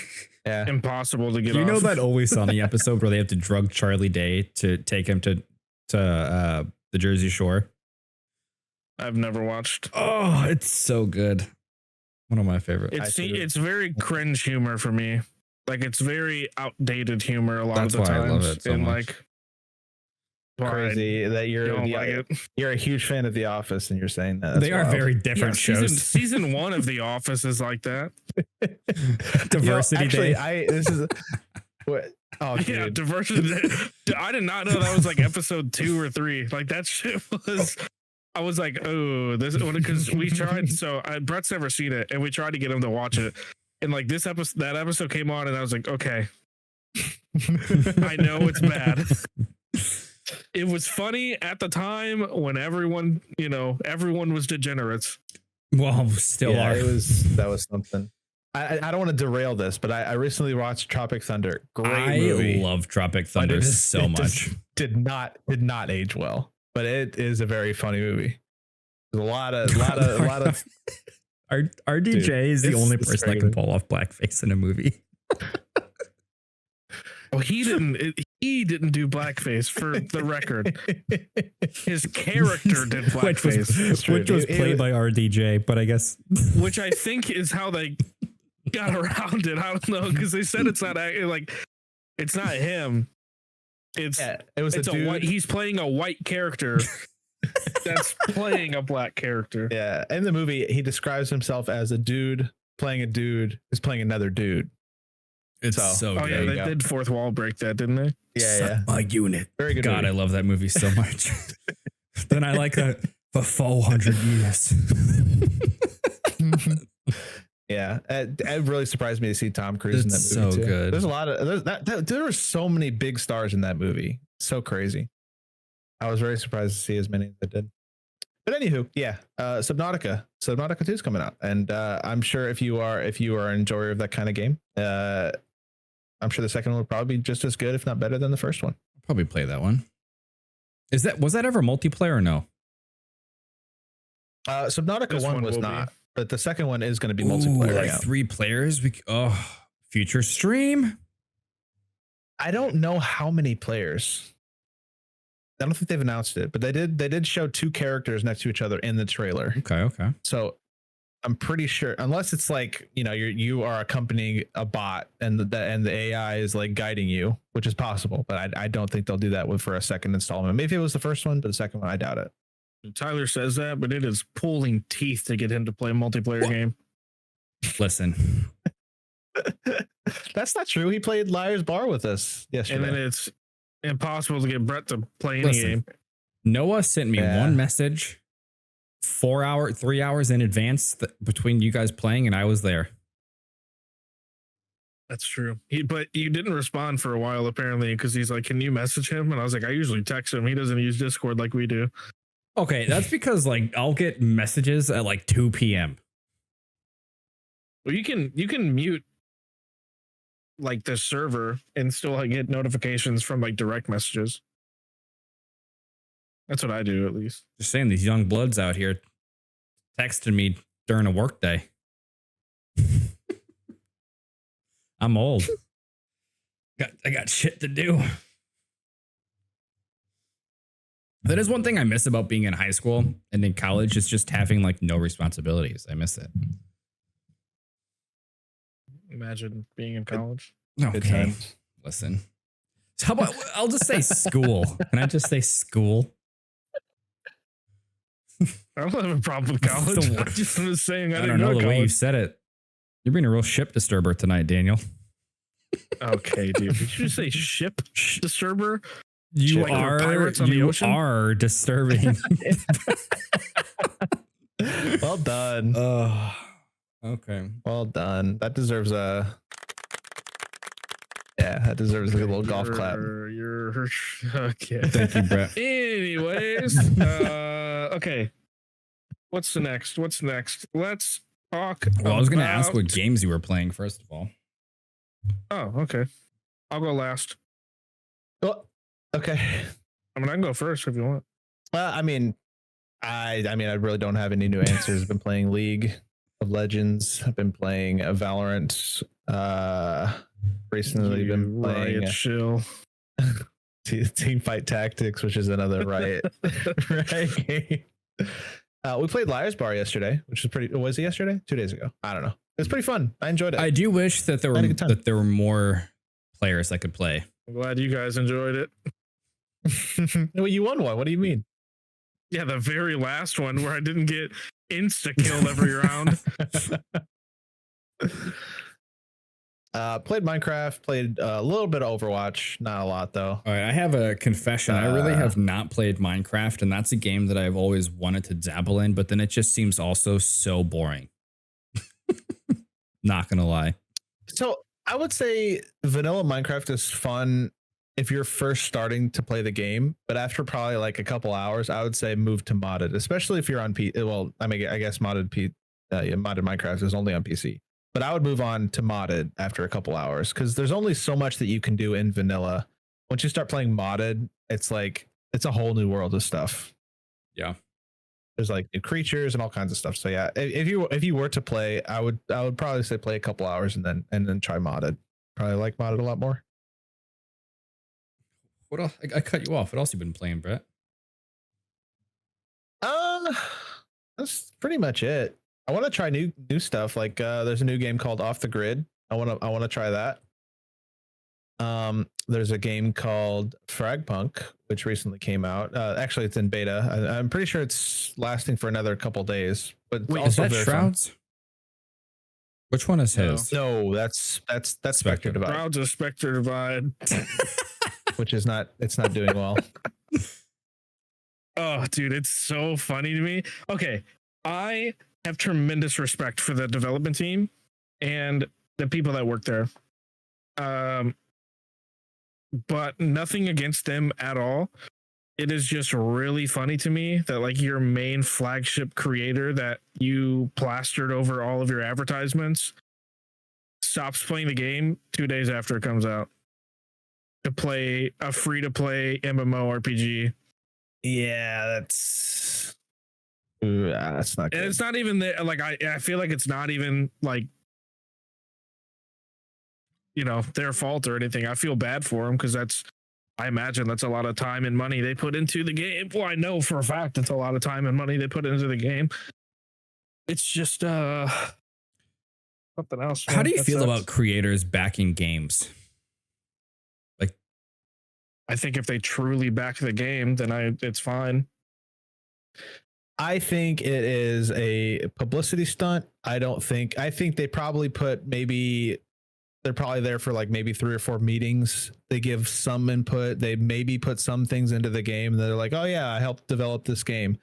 impossible to get You off. know that Always Sunny episode where they have to drug Charlie Day to take him to the Jersey Shore? I've never watched. Oh, it's so good. One of my favorites. It's very cringe humor for me. Like it's very outdated humor a lot That's of the why times. I love it so and much. like Crazy that you're a huge fan of The Office and you're saying that. They are very different shows. Season 1 of The Office is like that. Diversity Actually, Day. This is what. Oh, Yeah, dude. Diversity Day. I did not know that was like episode 2 or 3. Like that shit was. I was like, oh, this because we tried. So Brett's never seen it, and we tried to get him to watch it. And like that episode came on, and I was like, okay, I know it's bad. It was funny at the time when everyone was degenerates. Well, still are. That was something. I don't want to derail this, but I recently watched Tropic Thunder. Great movie. I love Tropic Thunder so much. Did not age well, but it is a very funny movie. There's a lot of RDJ is the only person that can pull off blackface in a movie. Well, he didn't do blackface, for the record. His character did blackface, which was played by RDJ, but I guess which I think is how they got around it. I don't know, because they said it's not him. It's he's playing a white character that's playing a black character. Yeah, in the movie, he describes himself as a dude playing a dude who's playing another dude. It's so good. Oh yeah, they did fourth wall break that, didn't they? Yeah. My unit. Very good. God, movie. I love that movie so much. Then I like that for 400 years. Yeah, it really surprised me to see Tom Cruise in that movie. So too. good. There's a lot of there were so many big stars in that movie. So crazy. I was very surprised to see as many as I did. But anywho, yeah, Subnautica 2 is coming out, and I'm sure if you are an enjoyer of that kind of game, I'm sure the second one will probably be just as good, if not better, than the first one. I'll probably play that one. Was that ever multiplayer or no? Subnautica 1 was not, but the second one is going to be multiplayer. Like 3 players. Future stream. I don't know how many players. I don't think they've announced it, but they did show 2 characters next to each other in the trailer. Okay. So I'm pretty sure, unless it's like, you are accompanying a bot and the AI is like guiding you, which is possible, but I don't think they'll do that for a second installment. Maybe it was the first one, but the second one, I doubt it. Tyler says that, but it is pulling teeth to get him to play a multiplayer game. Listen. That's not true. He played Liar's Bar with us yesterday. And then it's impossible to get Brett to play any game. Noah sent me one message 3 hours in advance between you guys playing, and I was there. That's true. But you didn't respond for a while, apparently, because he's like, can you message him? And I was like, I usually text him. He doesn't use Discord like we do. Okay, that's because like I'll get messages at like 2 p.m. Well, you can mute like the server and still like, get notifications from like direct messages. That's what I do, at least. Just saying, these young bloods out here texting me during a work day. I'm old. I got shit to do. That is one thing I miss about being in high school and in college, is just having like no responsibilities. I miss it. Imagine being in college. Okay. Listen. So how about, I'll just say school. Can I just say school? I don't have a problem with college. I just was saying I don't know the way you said it. You're being a real ship disturber tonight, Daniel. Okay, dude. Did you just say ship disturber? You like are pirates on the ocean? Are disturbing. Well done. Okay. Well done. That deserves a little golf clap. You're okay. Thank you, Brett. Anyways, okay. What's next? Let's talk. Well, I was going to ask what games you were playing first of all. Oh, okay. I'll go last. Oh, okay. I mean, I can go first if you want. I mean, I really don't have any new answers. I've been playing League of Legends. I've been playing Valorant. Recently been playing Riot Shield. Team Fight Tactics, which is another Riot game. We played Liar's Bar yesterday, which was pretty. Was it yesterday? 2 days ago. I don't know. It was pretty fun. I enjoyed it. I do wish that there were more players that could play. I'm glad you guys enjoyed it. Well, you won one. What do you mean? Yeah, the very last one where I didn't get insta killed every round. Played Minecraft, played a little bit of Overwatch, not a lot though. All right, I have a confession. I really have not played Minecraft, and that's a game that I've always wanted to dabble in, but then it just seems also so boring. Not gonna lie. So I would say vanilla Minecraft is fun if you're first starting to play the game, but after probably like a couple hours, I would say move to modded, especially if you're on Well, I mean, I guess modded Minecraft is only on PC. But I would move on to modded after a couple hours, because there's only so much that you can do in vanilla. Once you start playing modded, it's like it's a whole new world of stuff. Yeah, there's like new creatures and all kinds of stuff. So yeah, if you were to play, I would probably say play a couple hours and then try modded. Probably like modded a lot more. What else? I cut you off. What else have you been playing, Brett? That's pretty much it. I want to try new stuff. Like there's a new game called Off the Grid. I want to try that. There's a game called Fragpunk, which recently came out. Actually, it's in beta. I'm pretty sure it's lasting for another couple days. But wait, is that Shrouds? Fun. Which one is his? No, that's Spectre Divide. Shrouds of Spectre Divide, which is not doing well. Oh, dude, it's so funny to me. Okay, I have tremendous respect for the development team and the people that work there. But nothing against them at all. It is just really funny to me that like your main flagship creator that you plastered over all of your advertisements stops playing the game 2 days after it comes out to play a free-to-play MMORPG. Yeah, that's not good. And it's not even the, like I feel like it's not even like, you know, their fault or anything. I feel bad for them because I imagine that's a lot of time and money they put into the game. Well, I know for a fact it's a lot of time and money they put into the game. It's just something else. How do you feel about creators backing games? Like, I think if they truly back the game, then it's fine. I think it is a publicity stunt. I think they probably they're probably there for like maybe 3 or 4 meetings. They give some input. They maybe put some things into the game. They're like, oh yeah, I helped develop this game.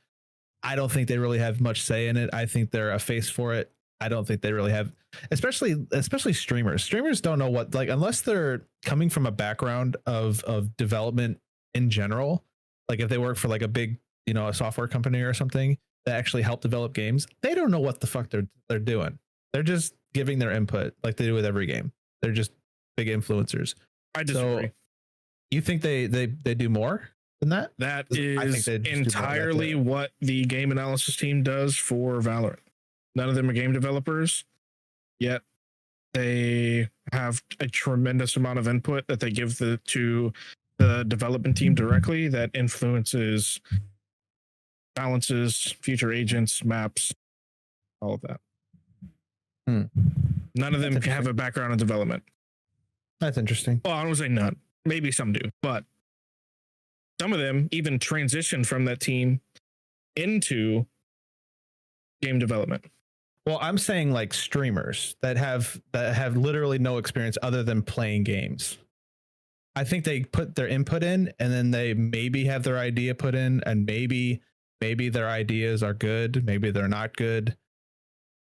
I don't think they really have much say in it. I think they're a face for it. I don't think they really have, especially streamers. Streamers don't know what, like, unless they're coming from a background of development in general. Like if they work for like a big, a software company or something that actually help develop games, they don't know what the fuck they're doing. They're just giving their input like they do with every game. They're just big influencers. I disagree. So you think they do more than that? That is entirely what the game analysis team does for Valorant. None of them are game developers, yet they have a tremendous amount of input that they give to the development team directly that influences, balances, future agents, maps, all of that. None of them have a background in development. That's interesting. Well, I don't say none. Maybe some do, but some of them even transition from that team into game development. Well, I'm saying like streamers that have literally no experience other than playing games. I think they put their input in, and then they maybe have their idea put in, and maybe their ideas are good, maybe they're not good,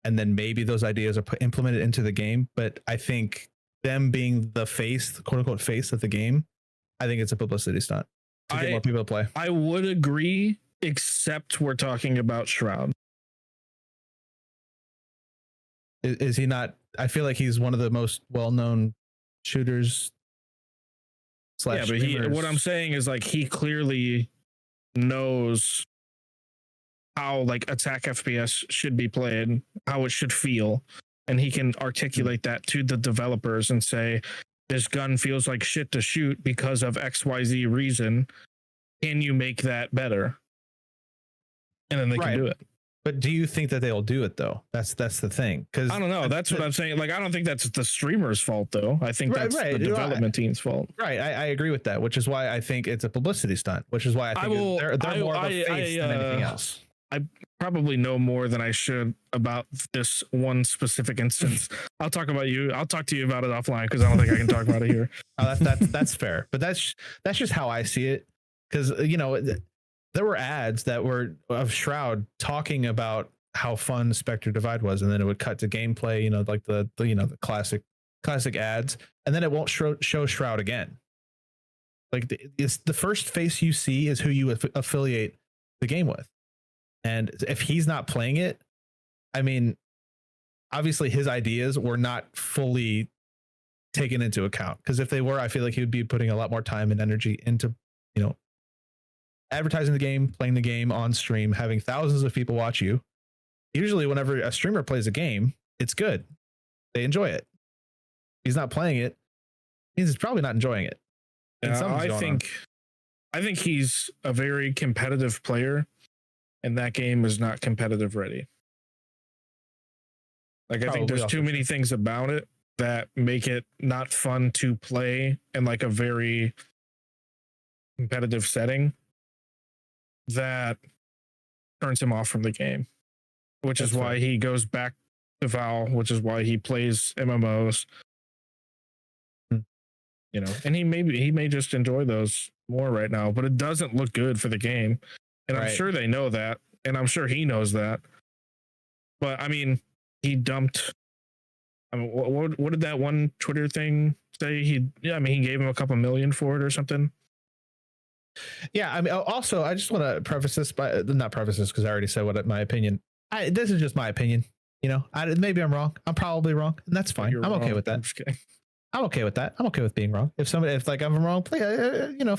and then maybe those ideas are implemented into the game. But I think them being the face, the quote unquote face of the game, I think it's a publicity stunt to get more people to play. I would agree, except we're talking about Shroud. Is he not? I feel like he's one of the most well-known shooters. Yeah, but what I'm saying is like he clearly knows how like attack FPS should be played, how it should feel, and he can articulate that to the developers and say, this gun feels like shit to shoot because of XYZ reason. Can you make that better? And then they can do it. But do you think that they'll do it though? That's the thing. Because I don't know. That's what I'm saying. Like, I don't think that's the streamer's fault though. I think that's the development team's fault. Right. I agree with that, which is why I think it's a publicity stunt, which is why I think they're more of a face than anything else. I probably know more than I should about this one specific instance. I'll talk to you about it offline because I don't think I can talk about it here. Oh, that's fair. But that's just how I see it. Because there were ads that were of Shroud talking about how fun Spectre Divide was, and then it would cut to gameplay, like the classic ads, and then it won't show Shroud again. Like it's the first face you see is who you affiliate the game with, and if he's not playing it, I mean, obviously his ideas were not fully taken into account, because if they were, I feel like he would be putting a lot more time and energy into advertising the game, playing the game on stream, having thousands of people watch you. Usually whenever a streamer plays a game, it's good. They enjoy it. He's not playing it, means he's probably not enjoying it. I think he's a very competitive player, and that game is not competitive ready. Like, I think there's too many things about it that make it not fun to play in like a very competitive setting that turns him off from the game, which is why he goes back to Val, which is why he plays MMOs. And he may just enjoy those more right now, but it doesn't look good for the game. And I'm sure they know that, and I'm sure he knows that. But I mean, he dumped. I mean, what did that one Twitter thing say? He gave him a couple million for it or something. Yeah, I mean, also, I just want to preface this because I already said what my opinion. This is just my opinion. Maybe I'm wrong. I'm probably wrong, and that's fine. I'm okay with that. I'm just kidding. I'm okay with that. I'm okay with being wrong. If I'm wrong, please,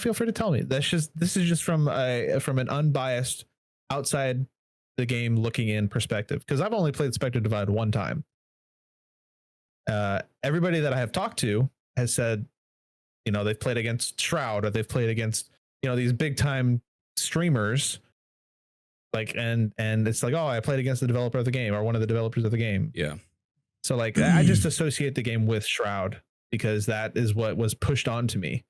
feel free to tell me. This is just from an unbiased, outside the game looking in perspective, because I've only played Spectre Divide one time. Everybody that I have talked to has said, they've played against Shroud, or they've played against these big time streamers, like, and it's like, oh, I played against the developer of the game, or one of the developers of the game. Yeah. So like, I just associate the game with Shroud because that is what was pushed onto me.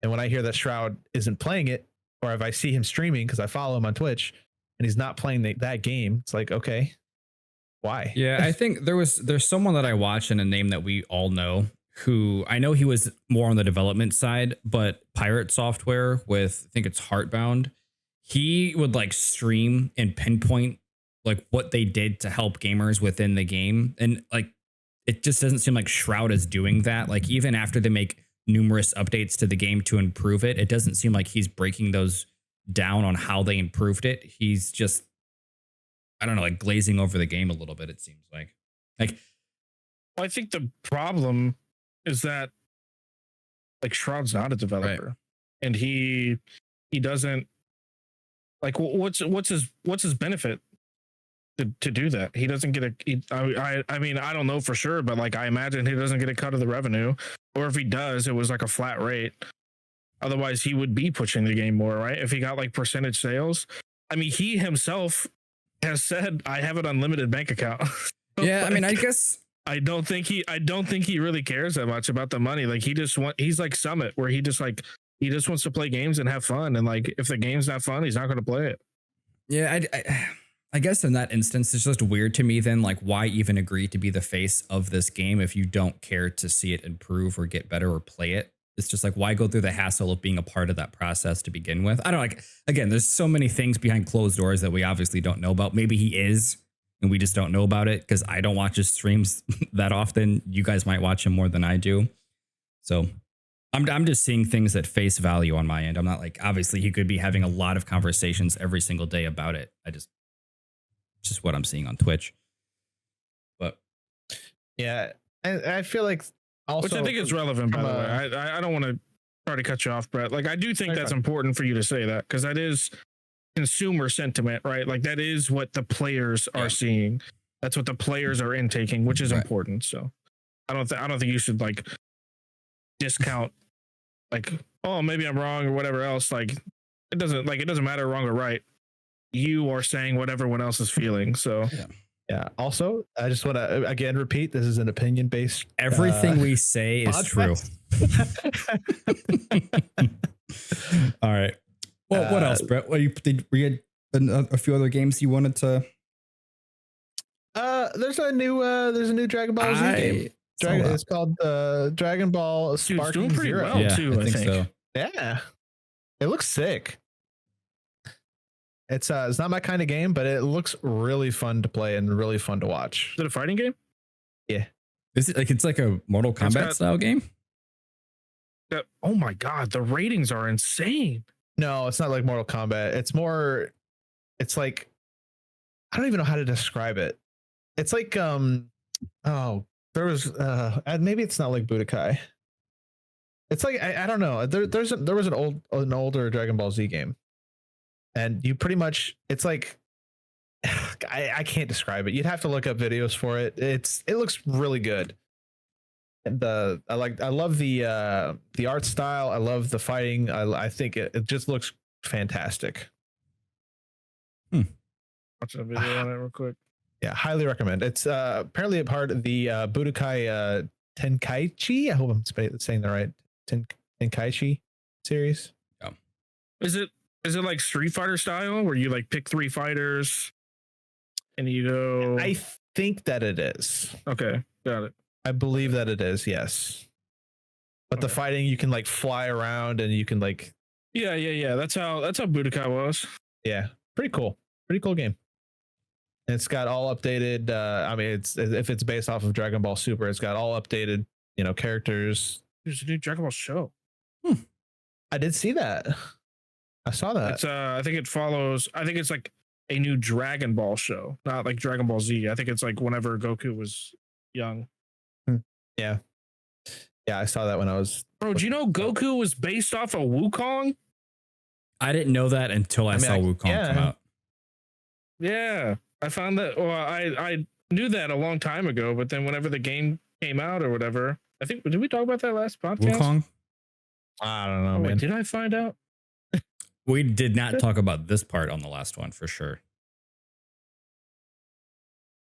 And when I hear that Shroud isn't playing it, or if I see him streaming because I follow him on Twitch and he's not playing that game, it's like, okay, why? Yeah, I think there's someone that I watch and a name that we all know, who I know he was more on the development side, but Pirate Software with, I think it's Heartbound. he would like stream and pinpoint like what they did to help gamers within the game. And like, it just doesn't seem like Shroud is doing that. Like even after they make numerous updates to the game to improve it, it doesn't seem like he's breaking those down on how they improved it. He's just, I don't know, like glazing over the game a little bit. It seems like I think the problem is that like Shroud's not a developer, right. and he doesn't like what's his benefit to do that? He doesn't get I mean, I don't know for sure, but like I imagine he doesn't get a cut of the revenue, or if he does, it was like a flat rate. Otherwise, he would be pushing the game more, right? If he got like percentage sales. I mean, he himself has said, "I have an unlimited bank account." Yeah, like, I mean, I guess I don't think he really cares that much about the money. Like he's like Summit, where he just wants to play games and have fun. And like if the game's not fun, he's not going to play it. Yeah, I guess in that instance, it's just weird to me then, like, why even agree to be the face of this game if you don't care to see it improve or get better or play it? It's just like, why go through the hassle of being a part of that process to begin with? I don't like, again, there's so many things behind closed doors that we obviously don't know about. Maybe he is, and we just don't know about it because I don't watch his streams that often. You guys might watch him more than I do. So I'm just seeing things at face value on my end. I'm not like, obviously he could be having a lot of conversations every single day about it. Just what I'm seeing on Twitch. But yeah, I feel like also, which I think is relevant, by the way. I don't want to try to cut you off, Brett. Like I do think that's important for you to say that, because that is consumer sentiment, right? Like that is what the players are seeing. That's what the players are intaking, which is important. So I don't think you should like discount like, oh, maybe I'm wrong or whatever else. Like it doesn't matter wrong or right. You are saying what everyone else is feeling. So yeah. Also, I just want to again repeat, this is an opinion based. Everything we say is true. All right. Well, what else, Brett? What you had a few other games you wanted to? There's a new Dragon Ball Z game. It's called Dragon Ball Sparking doing pretty Zero. well too. I think so. Yeah, it looks sick. It's not my kind of game, but it looks really fun to play and really fun to watch. Is it a fighting game? Yeah. Is it like it's like a Mortal Kombat style game? Oh my god, the ratings are insane. No, it's not like Mortal Kombat. It's like, I don't even know how to describe it. It's like there was maybe it's not like Budokai. It's like I don't know. There was an older Dragon Ball Z game. And you pretty much, it's like, I can't describe it. You'd have to look up videos for it. It looks really good. And I love the art style. I love the fighting. I think it just looks fantastic. Watch a video on it real quick. Yeah, highly recommend. It's apparently a part of the Budokai Tenkaichi. I hope I'm saying the right Tenkaichi series. Yeah. Is it like Street Fighter style where you like pick 3 fighters and you go? I think that it is. Okay, got it. I believe that it is, yes. But the fighting, you can like fly around and you can like. Yeah. That's how Budokai was. Yeah, pretty cool game. And it's got all updated. I mean, if it's based off of Dragon Ball Super, it's got all updated, characters. There's a new Dragon Ball show. I did see that. I saw that. It's I think it follows. I think it's like a new Dragon Ball show, not like Dragon Ball Z. I think it's like whenever Goku was young. Yeah, I saw that when I was. Bro, do you know Goku was based off of Wukong? I didn't know that until I saw Wukong come out. Yeah, I found that. Well, I knew that a long time ago, but then whenever the game came out or whatever, I think did we talk about that last podcast? Wukong? I don't know, man. Did I find out? We did not talk about this part on the last one for sure.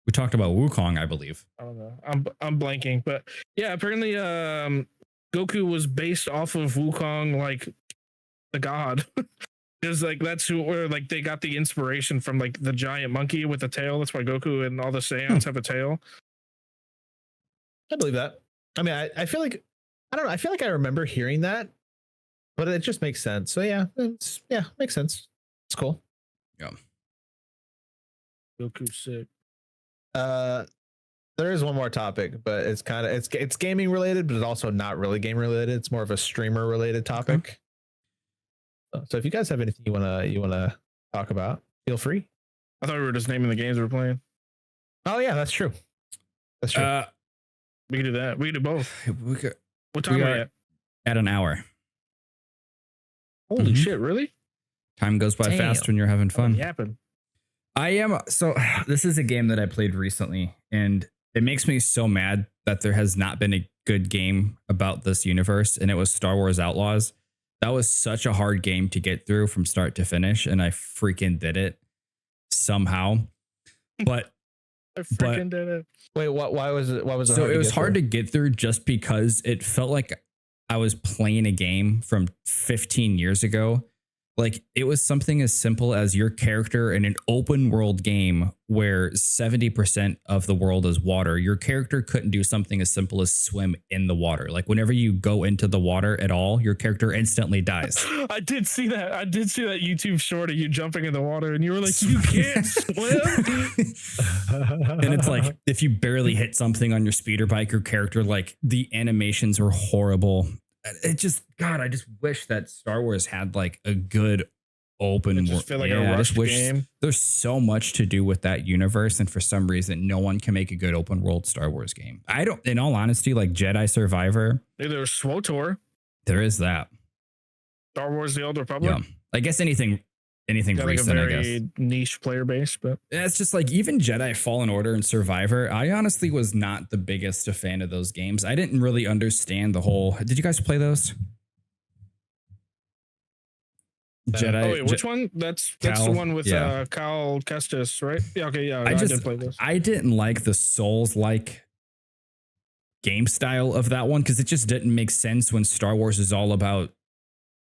We talked about Wukong, I believe. I don't know. I'm blanking, but yeah, apparently Goku was based off of Wukong, like the god. Because like that's where like they got the inspiration from, like the giant monkey with a tail. That's why Goku and all the Saiyans have a tail. I believe that. I mean, I feel like I don't know. I feel like I remember hearing that, but it just makes sense. So yeah, makes sense. It's cool. Yeah. Goku's sick. There is one more topic, but it's kind of it's gaming related, but it's also not really game related. It's more of a streamer related topic. So if you guys have anything you wanna talk about, feel free. I thought we were just naming the games we're playing. Oh yeah, that's true. That's true. We can do that. We can do both. We could, What time are we at an hour. Holy shit! Really? Time goes by fast when you're having fun. Yapping. I am. So this is a game that I played recently, and it makes me so mad that there has not been a good game about this universe, and it was Star Wars Outlaws. That was such a hard game to get through from start to finish, and I freaking did it somehow. But I freaking did it. Wait, why was it? Why was it? So it was hard to get through just because it felt like I was playing a game from 15 years ago. Like it was something as simple as your character in an open world game where 70% of the world is water. Your character couldn't do something as simple as swim in the water. Like whenever you go into the water at all, your character instantly dies. I did see that. I did see that YouTube short of you jumping in the water and you were like, you can't swim. And it's like, if you barely hit something on your speeder bike, your character, like the animations were horrible. It just, God, I just wish that Star Wars had like a good open world. Just feel like a rushed game. There's so much to do with that universe, and for some reason, no one can make a good open world Star Wars game. I don't, in all honesty, like Jedi Survivor. There's SWTOR. There is that. Star Wars: The Old Republic. Yeah, I guess anything Got recent, like a I guess. very niche player base, but It's just like even Jedi Fallen Order and Survivor. I honestly was not the biggest a fan of those games. I didn't really understand the whole. Did you guys play those? Jedi. oh wait, which one? That's Cal, the one with yeah. Cal Kestis, right? Yeah, okay, yeah. I did play this. I didn't like the Souls-like game style of that one because it just didn't make sense when Star Wars is all about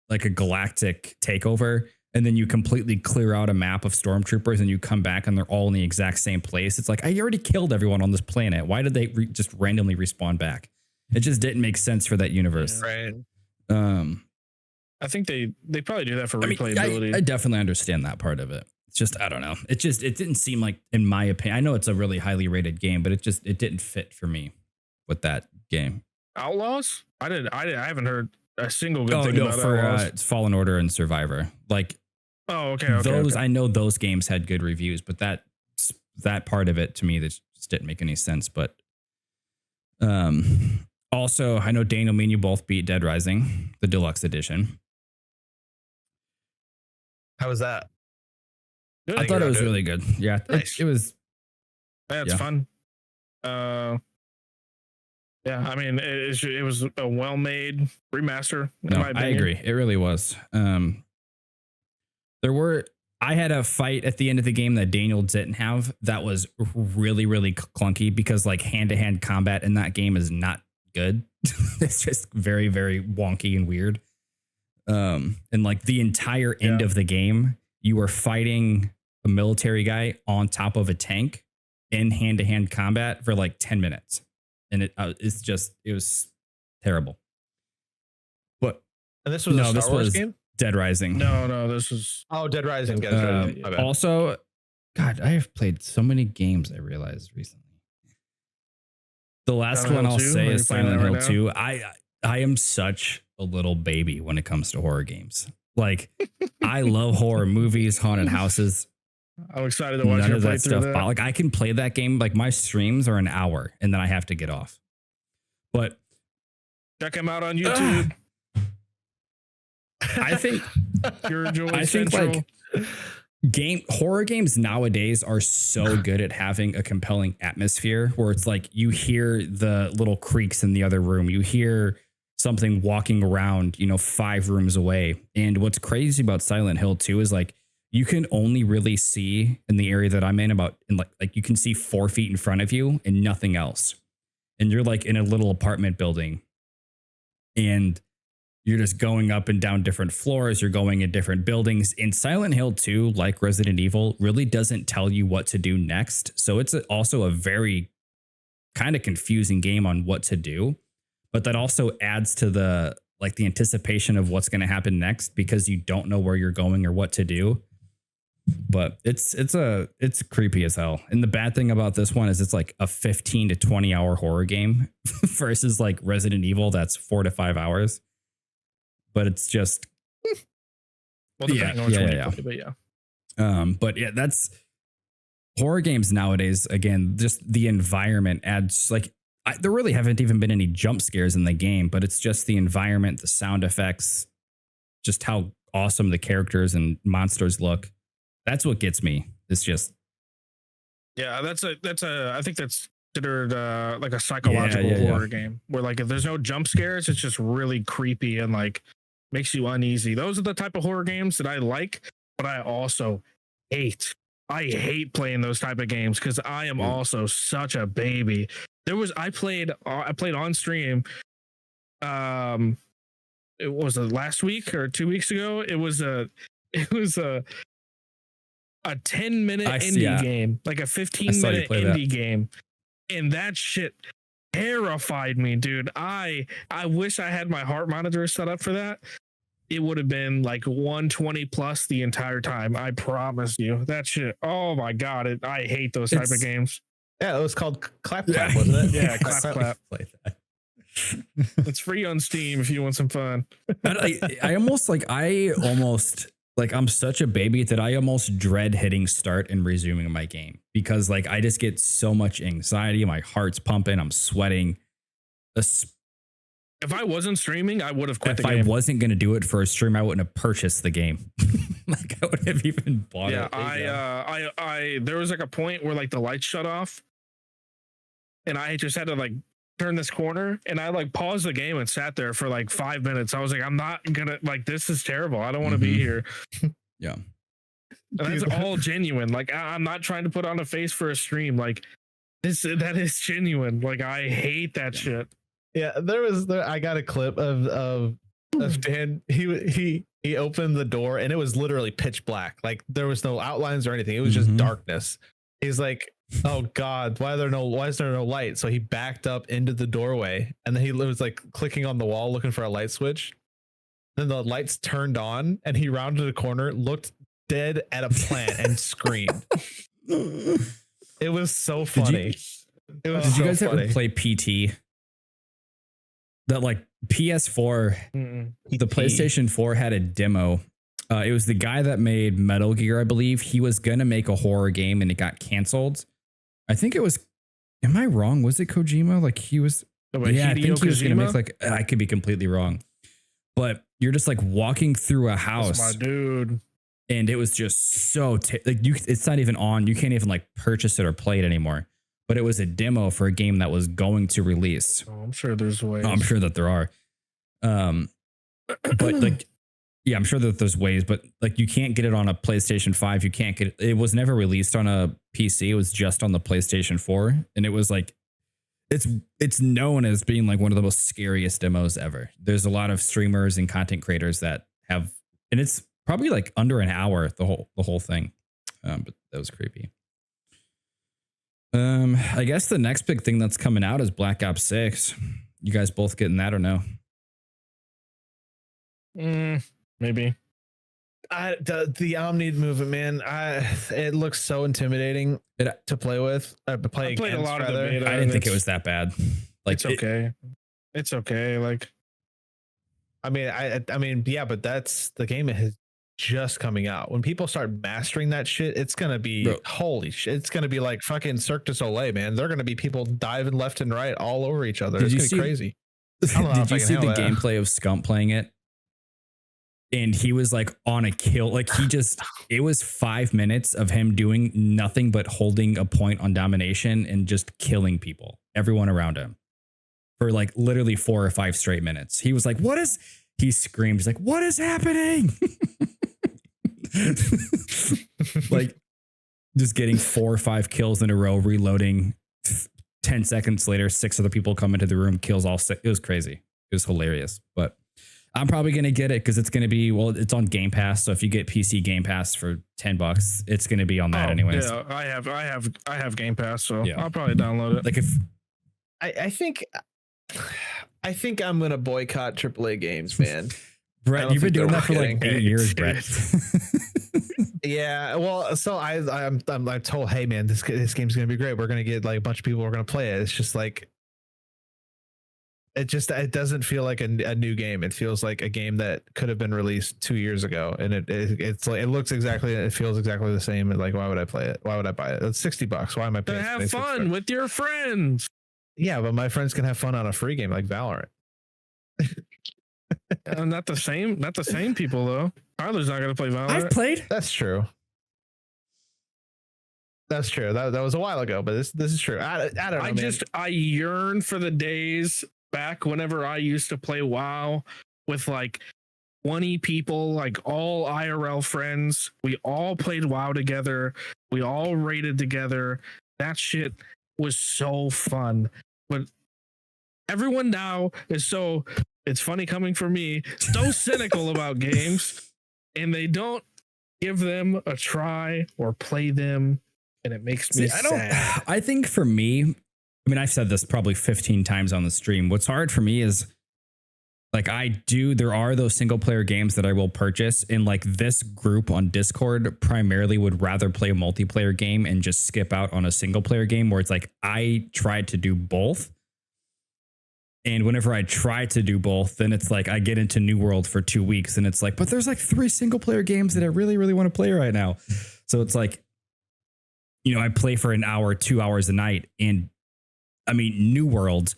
like a galactic takeover. And then you completely clear out a map of stormtroopers and you come back and they're all in the exact same place. It's like, I already killed everyone on this planet. Why did they just randomly respawn back? It just didn't make sense for that universe. Right. I think they probably do that for replayability. I definitely understand that part of it. It's just, I don't know. It didn't seem like, in my opinion, I know it's a really highly rated game, but it didn't fit for me with that game. Outlaws? I haven't heard a single good thing about for Outlaws. Fallen Order and Survivor. Like, okay. I know those games had good reviews, but that part of it to me that just didn't make any sense. But also, I know Daniel, me and you both beat Dead Rising, the deluxe edition. How was that? I thought it was really good. Yeah, Nice. it was. That's fun. Yeah, I mean, it was a well-made remaster. No, I agree. It really was. I had a fight at the end of the game that Daniel didn't have that was really, really clunky because like hand-to-hand combat in that game is not good. It's just very, very wonky and weird. And like the entire end of the game, you were fighting a military guy on top of a tank in hand-to-hand combat for like 10 minutes. And it was terrible. But And this was a Star Wars game? Dead Rising. No, this is Dead Rising. Also, God, I have played so many games. I realized recently. The last Silent one I'll Hill 2? say Are you is playing Silent that Hill right 2. I am such a little baby when it comes to horror games. Like, I love horror movies, haunted houses. I'm excited to watch None your of that playthrough stuff. of that. Like, I can play that game. Like, my streams are an hour, and then I have to get off. But check him out on YouTube. I think Pure Joy I think Central. like horror games nowadays are so good at having a compelling atmosphere where it's like you hear the little creaks in the other room, you hear something walking around, 5 rooms away. And what's crazy about Silent Hill 2 is like you can only really see in the area that I'm in like you can see 4 feet in front of you and nothing else. And you're like in a little apartment building and you're just going up and down different floors. You're going in different buildings. In Silent Hill 2, like Resident Evil, really doesn't tell you what to do next. So it's also a very kind of confusing game on what to do. But that also adds to the anticipation of what's going to happen next because you don't know where you're going or what to do. But it's creepy as hell. And the bad thing about this one is it's like a 15 to 20 hour horror game versus like Resident Evil that's 4 to 5 hours. But it's just well, depending on which one you play, but yeah. But yeah, that's horror games nowadays. Again, just the environment adds like there really haven't even been any jump scares in the game, but it's just the environment, the sound effects, just how awesome the characters and monsters look. That's what gets me. It's just I think that's considered like a psychological horror game where like if there's no jump scares, it's just really creepy and like makes you uneasy. Those are the type of horror games that I like, but I also hate. I hate playing those type of games because I am also such a baby. I played on stream. It was last week or 2 weeks ago. It was a 10-minute indie game, like a 15-minute indie game. And that shit terrified me, dude. I wish I had my heart monitor set up for that. It would have been like 120 plus the entire time. I promise you. That shit. Oh my God. I hate those type of games. Yeah, it was called Clap Clap, wasn't it? Yeah, Clap Clap. Play that. It's free on Steam if you want some fun. I almost I'm such a baby that I almost dread hitting start and resuming my game because like I just get so much anxiety. My heart's pumping. I'm sweating. If I wasn't streaming, I would have quit the game. If I wasn't going to do it for a stream, I wouldn't have purchased the game. Like I wouldn't have even bought it. I there was like a point where like the lights shut off and I just had to like turn this corner and I like paused the game and sat there for like 5 minutes. I was like, I'm not gonna like, this is terrible. I don't want to be here. Yeah. And that's all genuine. Like I'm not trying to put on a face for a stream. Like that is genuine. Like I hate that shit. Yeah, I got a clip of Dan. He opened the door and it was literally pitch black. Like there was no outlines or anything. It was just darkness. He's like, oh God, why is there no light? So he backed up into the doorway and then he was like clicking on the wall looking for a light switch. Then the lights turned on and he rounded a corner, looked dead at a plant and screamed. It was so funny. Did you guys ever play PT? That like PS4, the PlayStation 4 had a demo. It was the guy that made Metal Gear, I believe. He was going to make a horror game and it got canceled. I think it was, am I wrong? Was it Kojima? Like he was, I think he was going to make like, I could be completely wrong. But you're just like walking through a house. That's my dude. And it was just so, it's not even on. You can't even like purchase it or play it anymore. But it was a demo for a game that was going to release. Oh, I'm sure there's ways. I'm sure that there are. But like, yeah, I'm sure that there's ways, but like you can't get it on a PlayStation 5. You can't get it was never released on a PC. It was just on the PlayStation 4. And it was like, it's known as being like one of the most scariest demos ever. There's a lot of streamers and content creators that have, and it's probably like under an hour, the whole thing. But that was creepy. I guess the next big thing that's coming out is Black Ops 6. You guys both getting that or no? Maybe. The Omni movement, man. It looks so intimidating to play with. I played a lot of the beta. I didn't think it was that bad. Like it's okay. It's okay. Like, I mean, yeah, but that's the game is just coming out. When people start mastering that shit, it's gonna be holy shit. It's gonna be like fucking Cirque du Soleil, man. They're gonna be people diving left and right all over each other. It's gonna be crazy. Did you see the gameplay of Scump playing it? And he was like on a kill. Like it was 5 minutes of him doing nothing but holding a point on domination and just killing people, everyone around him for like literally 4 or 5 straight minutes. He was like, he screamed. He's like, what is happening? Like just getting 4 or 5 kills in a row, reloading 10 seconds later, 6 other people come into the room, kills all 6. It was crazy. It was hilarious, but I'm probably going to get it because it's going to be, it's on Game Pass. So if you get PC Game Pass for $10, it's going to be on that anyways. Yeah, I have Game Pass, so yeah. I'll probably download it. Like if I think I'm going to boycott AAA games, man. Brett, you've been doing that for like 8 years, Brett. Yeah, well, so I'm told, hey man, this game's gonna be great. We're gonna get like a bunch of people who are gonna play it. It's just like it doesn't feel like a new game. It feels like a game that could have been released 2 years ago, and it's like it looks exactly, it feels exactly the same. Like, why would I play it? Why would I buy it? It's $60. Why am I paying? To have fun with your friends. Yeah, but my friends can have fun on a free game like Valorant. Not the same people though. Tyler's not gonna play Valorant. I've played. That's true. That's true. That was a while ago, but this is true. I don't know, man. I yearn for the days back whenever I used to play WoW with like 20 people, like all IRL friends. We all played WoW together. We all raided together. That shit was so fun. But everyone now is so, it's funny coming from me, so cynical about games, and they don't give them a try or play them, and it makes me sad. I think for me, I mean, I've said this probably 15 times on the stream. What's hard for me is like there are those single player games that I will purchase, and like this group on Discord primarily would rather play a multiplayer game and just skip out on a single player game, where it's like I tried to do both. And whenever I try to do both, then it's like I get into New World for 2 weeks and it's like, but there's like 3 single player games that I really, really want to play right now. So it's like, you know, I play for an hour, 2 hours a night. And I mean, New World,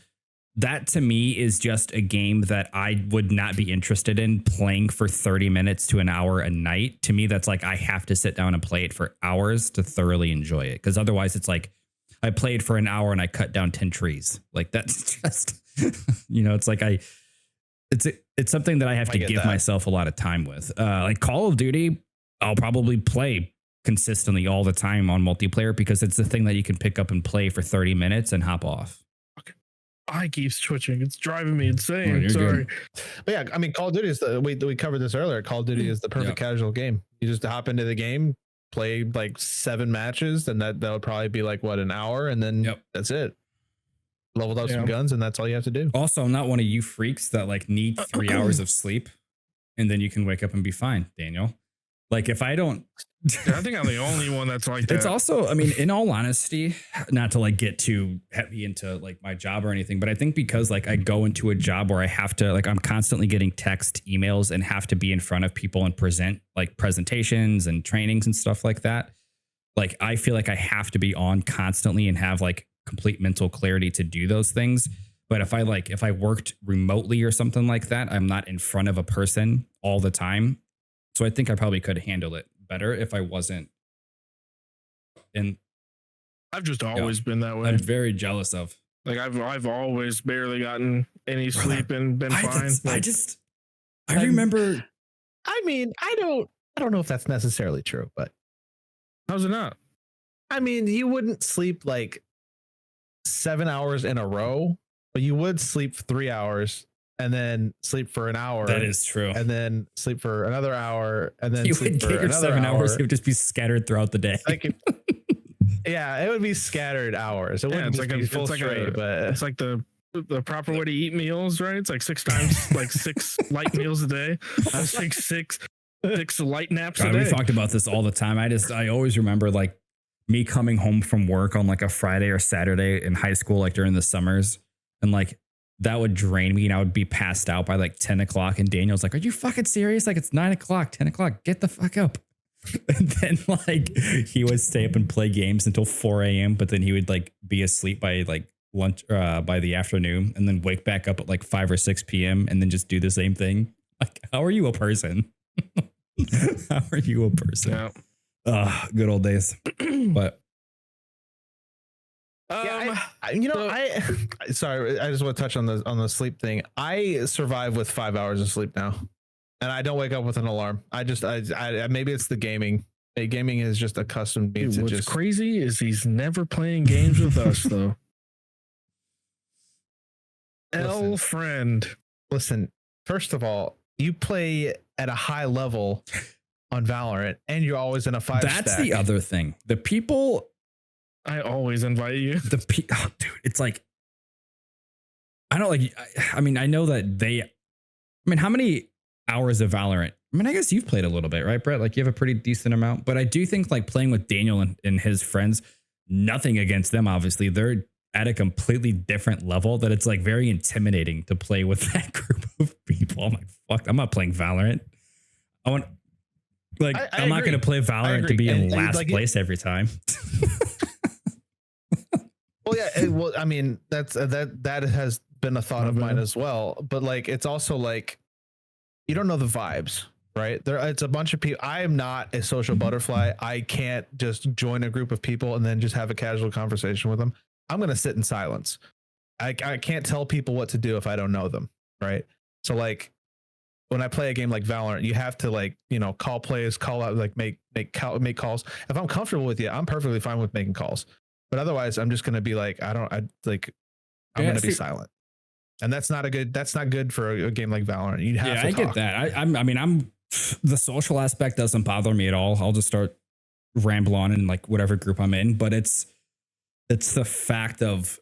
that to me is just a game that I would not be interested in playing for 30 minutes to an hour a night. To me, that's like I have to sit down and play it for hours to thoroughly enjoy it. Because otherwise it's like I played for an hour and I cut down 10 trees. Like that's just, you know, it's like it's something that I have to give myself a lot of time with. Like Call of Duty, I'll probably play consistently all the time on multiplayer because it's the thing that you can pick up and play for 30 minutes and hop off. Okay. I keeps twitching. It's driving me insane. Sorry. But yeah, I mean, Call of Duty is we covered this earlier. Call of Duty is the perfect casual game. You just hop into the game, play like 7 matches, and that would probably be like what, an hour, and then that's it. Leveled up some guns, and that's all you have to do. Also, I'm not one of you freaks that like need 3 hours of sleep and then you can wake up and be fine, Daniel. Like if I don't, I think I'm the only one that's like that. It's also, I mean, in all honesty, not to like get too heavy into like my job or anything, but I think because like I go into a job where I have to, like I'm constantly getting text emails and have to be in front of people and present like presentations and trainings and stuff like that. Like I feel like I have to be on constantly and have like complete mental clarity to do those things. But if I worked remotely or something like that, I'm not in front of a person all the time. So I think I probably could handle it better if I wasn't. And I've just always been that way. I'm very jealous of. Like I've always barely gotten any sleep and been fine. I remember. I mean, I don't know if that's necessarily true, but how's it not? I mean, you wouldn't sleep like 7 hours in a row, but you would sleep 3 hours and then sleep for an hour. That is true. And then sleep for another hour, and then you sleep would for get your 7 hours. It would just be scattered throughout the day. Yeah, it would be scattered hours. It wouldn't be full straight, but it's like the proper way to eat meals, right? It's like 6 times, like 6 light meals a day. I take six light naps a day. We talked about this all the time. I always remember like me coming home from work on like a Friday or Saturday in high school, like during the summers, and like that would drain me and I would be passed out by like 10 o'clock. And Daniel's like, are you fucking serious? Like it's 9 o'clock, 10 o'clock, get the fuck up. And then like he would stay up and play games until 4 a.m. But then he would like be asleep by like lunch, by the afternoon, and then wake back up at like 5 or 6 p.m. and then just do the same thing. Like, how are you a person? How are you a person? Yeah. Good old days. But sorry, I just want to touch on the sleep thing. I survive with 5 hours of sleep now, and I don't wake up with an alarm. I maybe it's the gaming. Gaming is just accustomed me to. What's crazy is he's never playing games with us though. L friend. Listen, first of all, you play at a high level on Valorant, and you're always in a 5 stack. That's the other thing. The people. I always invite you. Dude, it's like, I don't like, I mean, I know that how many hours of Valorant I mean, I guess you've played a little bit, right, Brett? Like you have a pretty decent amount, but I do think like playing with Daniel and his friends, nothing against them. Obviously, they're at a completely different level that it's like very intimidating to play with that group of people. I'm like, fuck, I'm not playing Valorant. I'm not going to play Valorant to be in last place every time. Well, yeah. Well, I mean, that has been a thought of mine as well. But like, it's also like, you don't know the vibes, right? It's a bunch of people. I am not a social butterfly. I can't just join a group of people and then just have a casual conversation with them. I'm going to sit in silence. I can't tell people what to do if I don't know them, right? So like, when I play a game like Valorant, you have to like, call plays, call out, like make calls. If I'm comfortable with you, I'm perfectly fine with making calls. But otherwise, I'm just going to be like, I'm going to be silent. And that's not good for a game like Valorant. You have to I get that. I mean, the social aspect doesn't bother me at all. I'll just start ramble on in like whatever group I'm in, but it's the fact of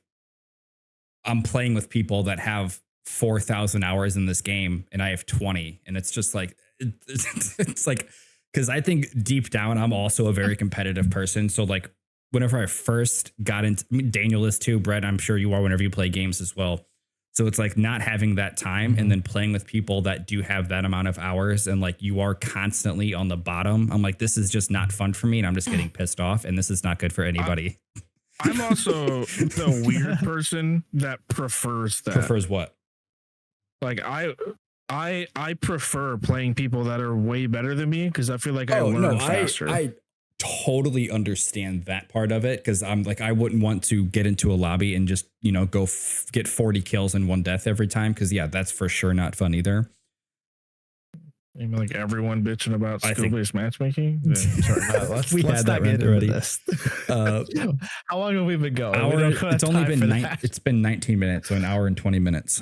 I'm playing with people that have 4,000 hours in this game and I have 20. And it's just like, it's like, because I think deep down, I'm also a very competitive person. So like whenever I first got into, Daniel is too, Brett, I'm sure you are whenever you play games as well. So it's like not having that time and then playing with people that do have that amount of hours and like you are constantly on the bottom. I'm like, this is just not fun for me and I'm just getting pissed off and this is not good for anybody. I'm also the weird person that prefers that. Prefers what? Like I prefer playing people that are way better than me because I feel like I learn faster. I totally understand that part of it because I'm like I wouldn't want to get into a lobby and just go get 40 kills and 1 death every time because that's for sure not fun either. You mean like everyone bitching about skill-based matchmaking? Let's not get into this. How long have we been going? It's been 19 minutes, so an hour and 20 minutes.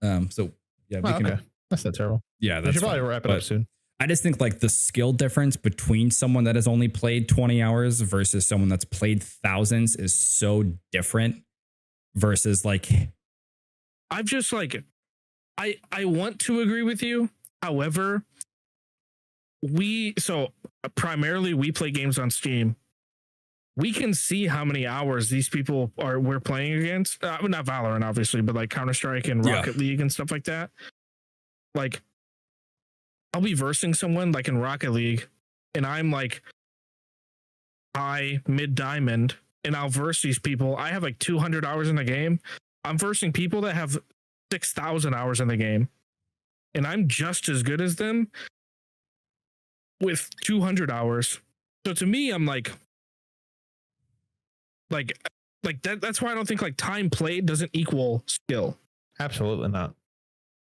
So yeah, we can. Okay. That's not terrible. Yeah, we should probably wrap it up soon. I just think like the skill difference between someone that has only played 20 hours versus someone that's played thousands is so different versus like I've just like I want to agree with you. However, primarily we play games on Steam. We can see how many hours these people we're playing against. Not Valorant, obviously, but like Counter-Strike and Rocket League and stuff like that. Like, I'll be versing someone like in Rocket League, and I'm like high, mid diamond, and I'll verse these people. I have like 200 hours in the game. I'm versing people that have 6,000 hours in the game, and I'm just as good as them with 200 hours. So to me, I'm like that. That's why I don't think like time played doesn't equal skill. Absolutely not.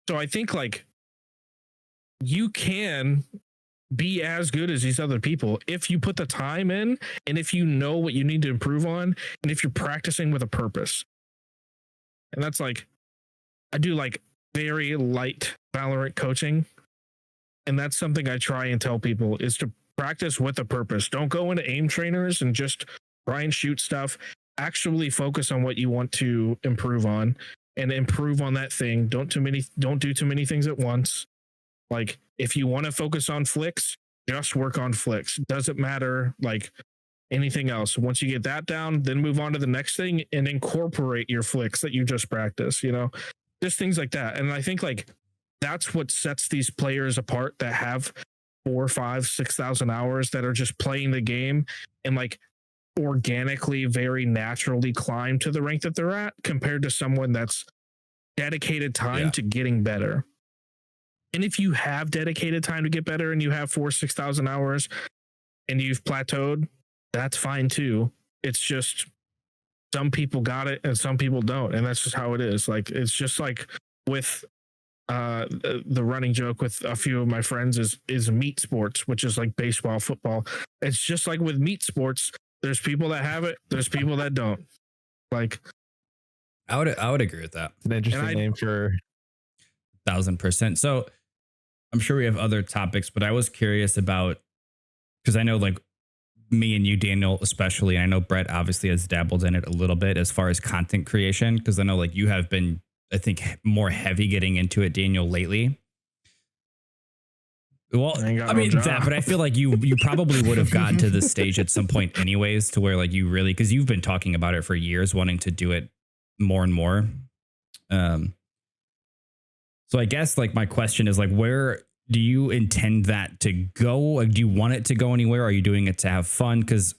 So I think like you can be as good as these other people if you put the time in and if you know what you need to improve on and if you're practicing with a purpose. And that's like, I do like very light Valorant coaching. And that's something I try and tell people is to practice with a purpose. Don't go into aim trainers and just try and shoot stuff. Actually focus on what you want to improve on and improve on that thing. Don't do too many things at once. Like if you want to focus on flicks, just work on flicks. Doesn't matter like anything else. Once you get that down, then move on to the next thing and incorporate your flicks that you just practice, just things like that. And I think like that's what sets these players apart that have 4, 5, 6,000 hours that are just playing the game and like organically, very naturally climb to the rank that they're at compared to someone that's dedicated time to getting better. And if you have dedicated time to get better and you have 4,000, 6,000 hours and you've plateaued, that's fine too. It's just some people got it and some people don't. And that's just how it is. Like, it's just like with the running joke with a few of my friends is meat sports, which is like baseball, football. It's just like with meat sports. There's people that have it. There's people that don't. Like, I would agree with that. It's an interesting name for 1,000%. So I'm sure we have other topics, but I was curious about, because I know like me and you, Daniel, especially, I know Brett obviously has dabbled in it a little bit as far as content creation, because I know like you have been, I think, more heavy getting into it, Daniel, lately. Well, I mean that, but I feel like you probably would have gotten to this stage at some point anyways, to where like you really, because you've been talking about it for years, wanting to do it more and more. So I guess like my question is like, where do you intend that to go? Like, do you want it to go anywhere? Are you doing it to have fun? Because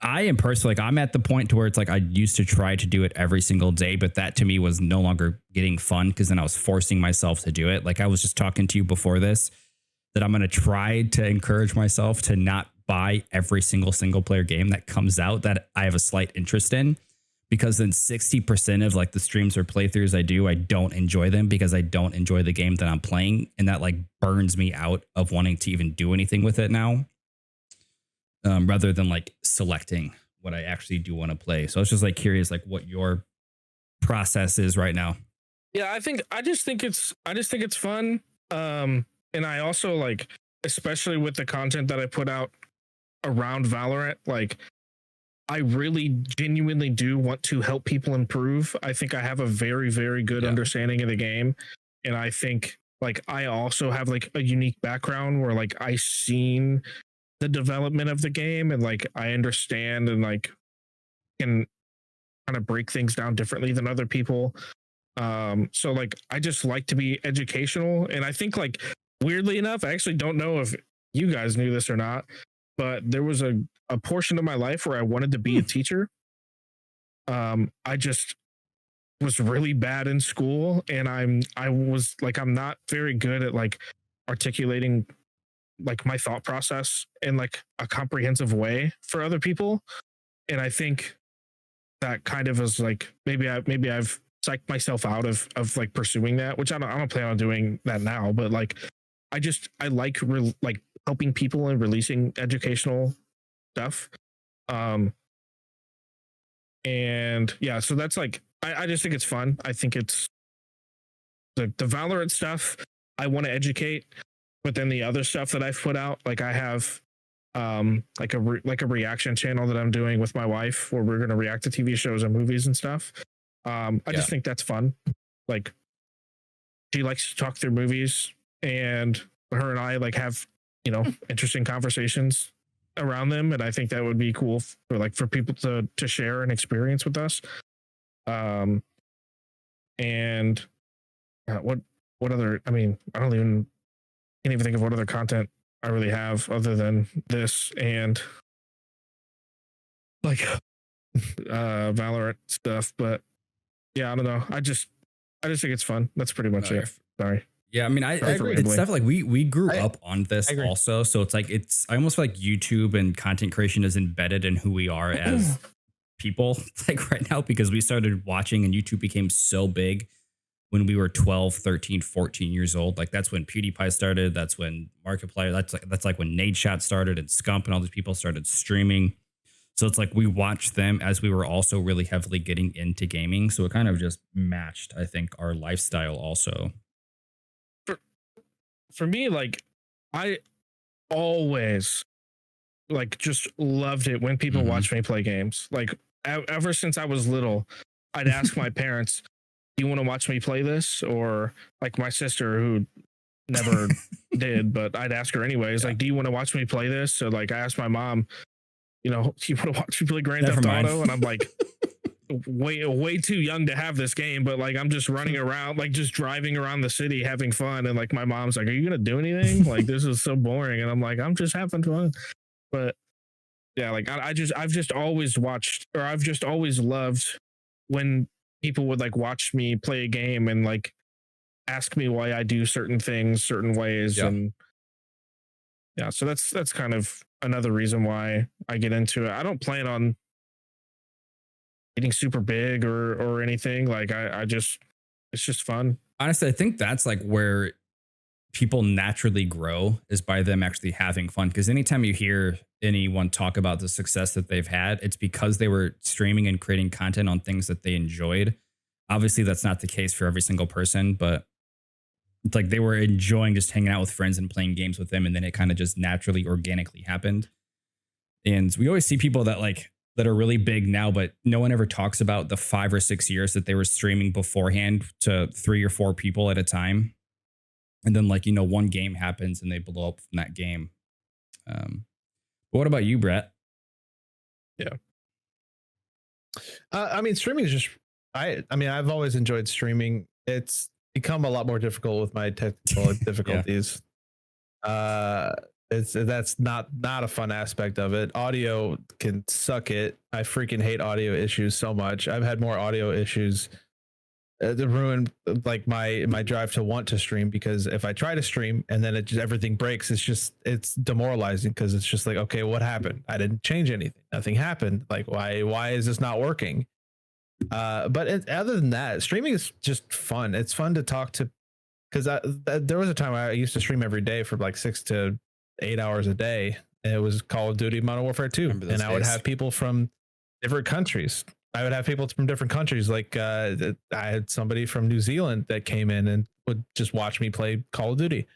I am personally like, I'm at the point to where it's like I used to try to do it every single day, but that to me was no longer getting fun because then I was forcing myself to do it. Like I was just talking to you before this, that I'm going to try to encourage myself to not buy every single player game that comes out that I have a slight interest in, because then 60% of like the streams or playthroughs I do, I don't enjoy them because I don't enjoy the game that I'm playing. And that like burns me out of wanting to even do anything with it now, rather than like selecting what I actually do want to play. So I was just like curious, like what your process is right now. Yeah, I just think it's fun. And I also like, especially with the content that I put out around Valorant, like I really genuinely do want to help people improve. I think I have a very, very good understanding of the game. And I think like I also have like a unique background where like I seen the development of the game and like I understand and like can kind of break things down differently than other people. So like I just like to be educational. And I think like weirdly enough, I actually don't know if you guys knew this or not, but there was a portion of my life where I wanted to be a teacher. I just was really bad in school, and I'm not very good at like articulating like my thought process in like a comprehensive way for other people. And I think that kind of is like maybe I've psyched myself out of like pursuing that, which I don't plan on doing that now, but like I like like helping people and releasing educational stuff. And yeah, so that's like I just think it's fun. I think it's the Valorant stuff I want to educate, but then the other stuff that I've put out, like I have like a reaction channel that I'm doing with my wife where we're going to react to TV shows and movies and stuff. I just think that's fun. Like she likes to talk through movies, and her and I like have, you know, interesting conversations around them. And I think that would be cool for people to share an experience with us. And what other, I mean, can't even think of what other content I really have other than this and like Valorant stuff. But yeah, I don't know. I just think it's fun. That's pretty much it. Sorry. Yeah, I mean, it's stuff like we grew up on this also, so it's like I almost feel like YouTube and content creation is embedded in who we are as people, like right now, because we started watching and YouTube became so big when we were 12, 13, 14 years old. Like that's when PewDiePie started. That's when Markiplier. That's like when Nadeshot started and Scump and all these people started streaming. So it's like we watched them as we were also really heavily getting into gaming. So it kind of just matched, I think, our lifestyle also. For me, like I always like just loved it when people watch me play games. Like ever since I was little, I'd ask my parents, "Do you want to watch me play this?" Or like my sister, who never did, but I'd ask her anyways, like, "Do you want to watch me play this?" So like I asked my mom, you know, "Do you want to watch me play Grand Theft Auto?" And I'm like, way too young to have this game, but like I'm just running around, like just driving around the city having fun, and like my mom's like, "Are you gonna do anything? Like this is so boring." And I'm like, "I'm just having fun." But yeah, like I've just always watched, or I've just always loved when people would like watch me play a game and like ask me why I do certain things certain ways. And yeah, so that's kind of another reason why I get into it. I don't plan on getting super big or anything. Like I just, it's just fun. Honestly, I think that's like where people naturally grow, is by them actually having fun. Because anytime you hear anyone talk about the success that they've had, it's because they were streaming and creating content on things that they enjoyed. Obviously, that's not the case for every single person, but it's like they were enjoying just hanging out with friends and playing games with them. And then it kind of just naturally, organically happened. And we always see people that are really big now, but no one ever talks about the 5 or 6 years that they were streaming beforehand to 3 or 4 people at a time. and then like, one game happens and they blow up from that game. But what about you, Brett? Yeah. I mean, streaming is just, I mean, I've always enjoyed streaming. It's become a lot more difficult with my technical difficulties. That's not a fun aspect of it. Audio can suck it. I freaking hate audio issues so much. I've had more audio issues that ruin like my drive to want to stream, because if I try to stream and then everything breaks, it's demoralizing, because it's just like, okay, what happened? I didn't change anything. Nothing happened. Like, why is this not working? But other than that, streaming is just fun. It's fun to talk to, because there was a time I used to stream every day for like 6 to 8 hours a day. And it was Call of Duty Modern Warfare 2. And I would have people from different countries. Like I had somebody from New Zealand that came in and would just watch me play Call of Duty.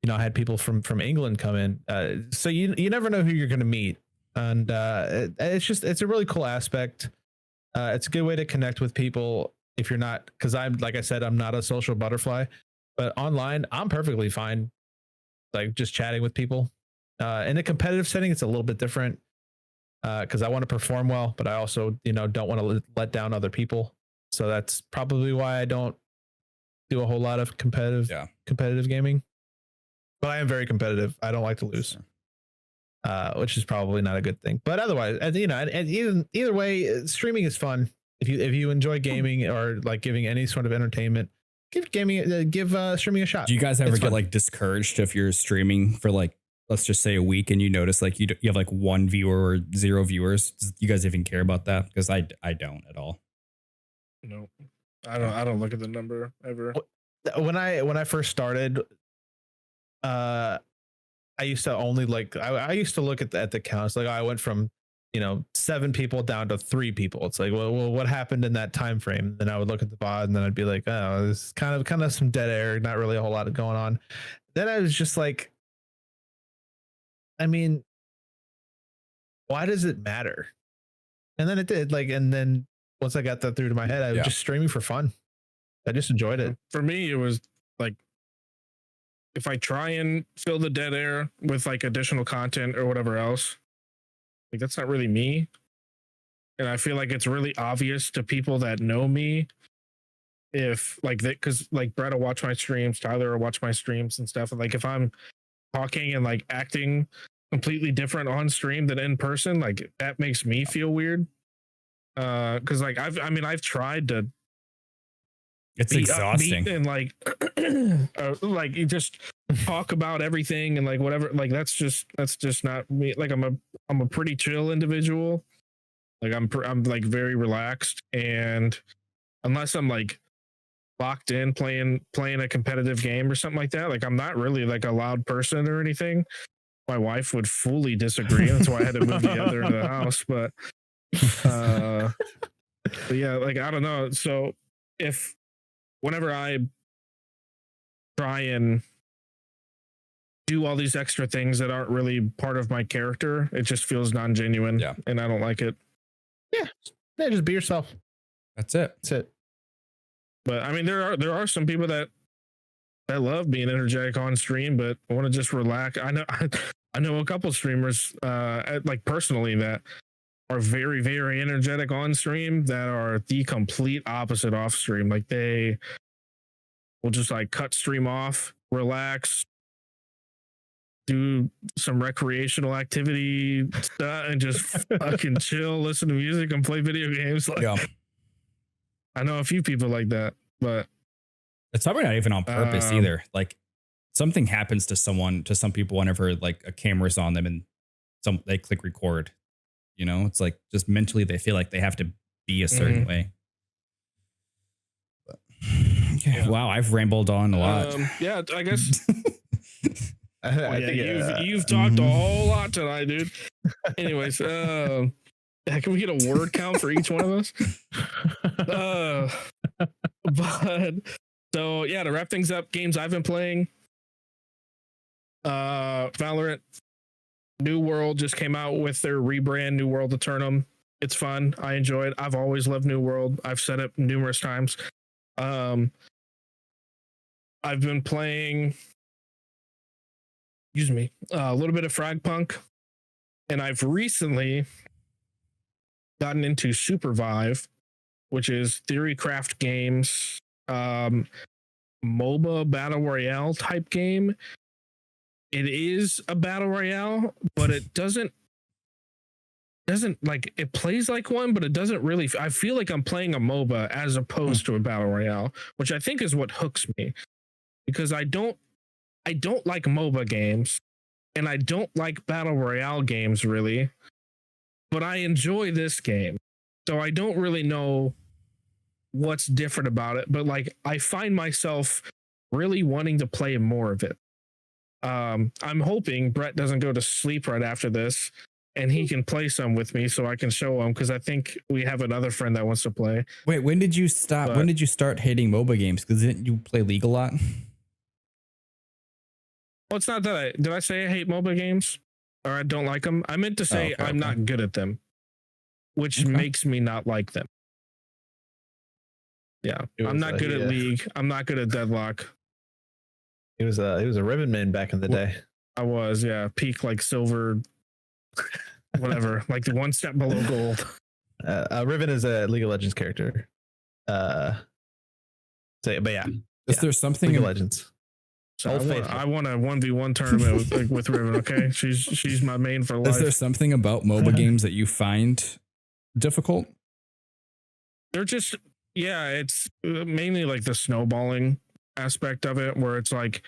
I had people from England come in. So you never know who you're going to meet. And it's a really cool aspect. It's a good way to connect with people if you're not, because like I said, I'm not a social butterfly, but online I'm perfectly fine, like just chatting with people. In a competitive setting, it's a little bit different, because I want to perform well, but I also don't want to let down other people. So that's probably why I don't do a whole lot of competitive gaming. But I am very competitive. I don't like to lose. Sure. Which is probably not a good thing, but otherwise, and either way, streaming is fun. If you enjoy gaming or like giving any sort of entertainment, give streaming a shot. Do you guys ever get like discouraged if you're streaming for like, let's just say a week, and you notice like you have like 1 viewer or 0 viewers? Do you guys even care about that? Because I don't at all. No, I don't look at the number ever. When I first started, I used to only I used to look at the counts. Like I went from 7 people down to 3 people. It's like, well, what happened in that time frame? Then I would look at the VOD, and then I'd be like, oh, this is kind of some dead air, not really a whole lot going on. Then I was just like, I mean, why does it matter? And then it did. And then once I got that through to my head, I was just streaming for fun. I just enjoyed it. For me, it was like, if I try and fill the dead air with like additional content or whatever else, like that's not really me. And I feel like it's really obvious to people that know me if like that, because like Brett will watch my streams, Tyler will watch my streams and stuff. And like if I'm talking and like acting completely different on stream than in person, like that makes me feel weird. Because like I've tried to. It's exhausting and like you just talk about everything and like whatever. Like that's just not me. Like I'm a pretty chill individual. Like I'm like very relaxed, and unless I'm like locked in playing a competitive game or something like that, like I'm not really like a loud person or anything. My wife would fully disagree. That's why I had to move the other into the house. But yeah, like I don't know. So whenever I try and do all these extra things that aren't really part of my character, it just feels non-genuine. Yeah. And I don't like it. Yeah, just be yourself. That's it. But I mean, there are some people that love being energetic on stream, but want to just relax. I know a couple streamers, like personally, that are very, very energetic on stream that are the complete opposite off stream. Like they will just like cut stream off, relax, do some recreational activity stuff, and just fucking chill, listen to music, and play video games. Like, yeah. I know a few people like that, but it's probably not even on purpose either. Like something happens to some people whenever like a camera's on them and they click record. It's like just mentally they feel like they have to be a certain way. But, okay. Yeah. Wow, I've rambled on a lot. Yeah, I guess. You've talked a whole lot tonight, dude. Anyways, can we get a word count for each one of us? But so yeah, to wrap things up, games I've been playing. Valorant. New World just came out with their rebrand, New World Eternum. It's fun. I enjoy it. I've always loved New World. I've said it numerous times. I've been playing excuse me, a little bit of Fragpunk, and I've recently gotten into Supervive, which is Theorycraft Games MOBA battle royale type game. It is a battle royale, but it doesn't like, it plays like one, but it doesn't really. I feel like I'm playing a MOBA as opposed to a battle royale, which I think is what hooks me, because I don't like MOBA games and I don't like battle royale games really, but I enjoy this game. So I don't really know what's different about it, but like I find myself really wanting to play more of it. I'm hoping Brett doesn't go to sleep right after this and he can play some with me so I can show him, because I think we have another friend that wants to play. Wait, when did you stop? When did you start hating MOBA games? Because didn't you play League a lot? Well, it's not that did I say I hate MOBA games or I don't like them? I meant to say I'm not good at them, which makes me not like them. Yeah, I'm not good at League. I'm not good at Deadlock. He was a Ribbonman back in the day. I was, yeah, peak like silver, whatever, like the one step below gold. Riven is a League of Legends character. But yeah, is there something League of Legends? So I want a 1v1 tournament with Riven. Okay, she's my main for life. Is there something about MOBA games that you find difficult? They're just, yeah, it's mainly like the snowballing aspect of it, where it's like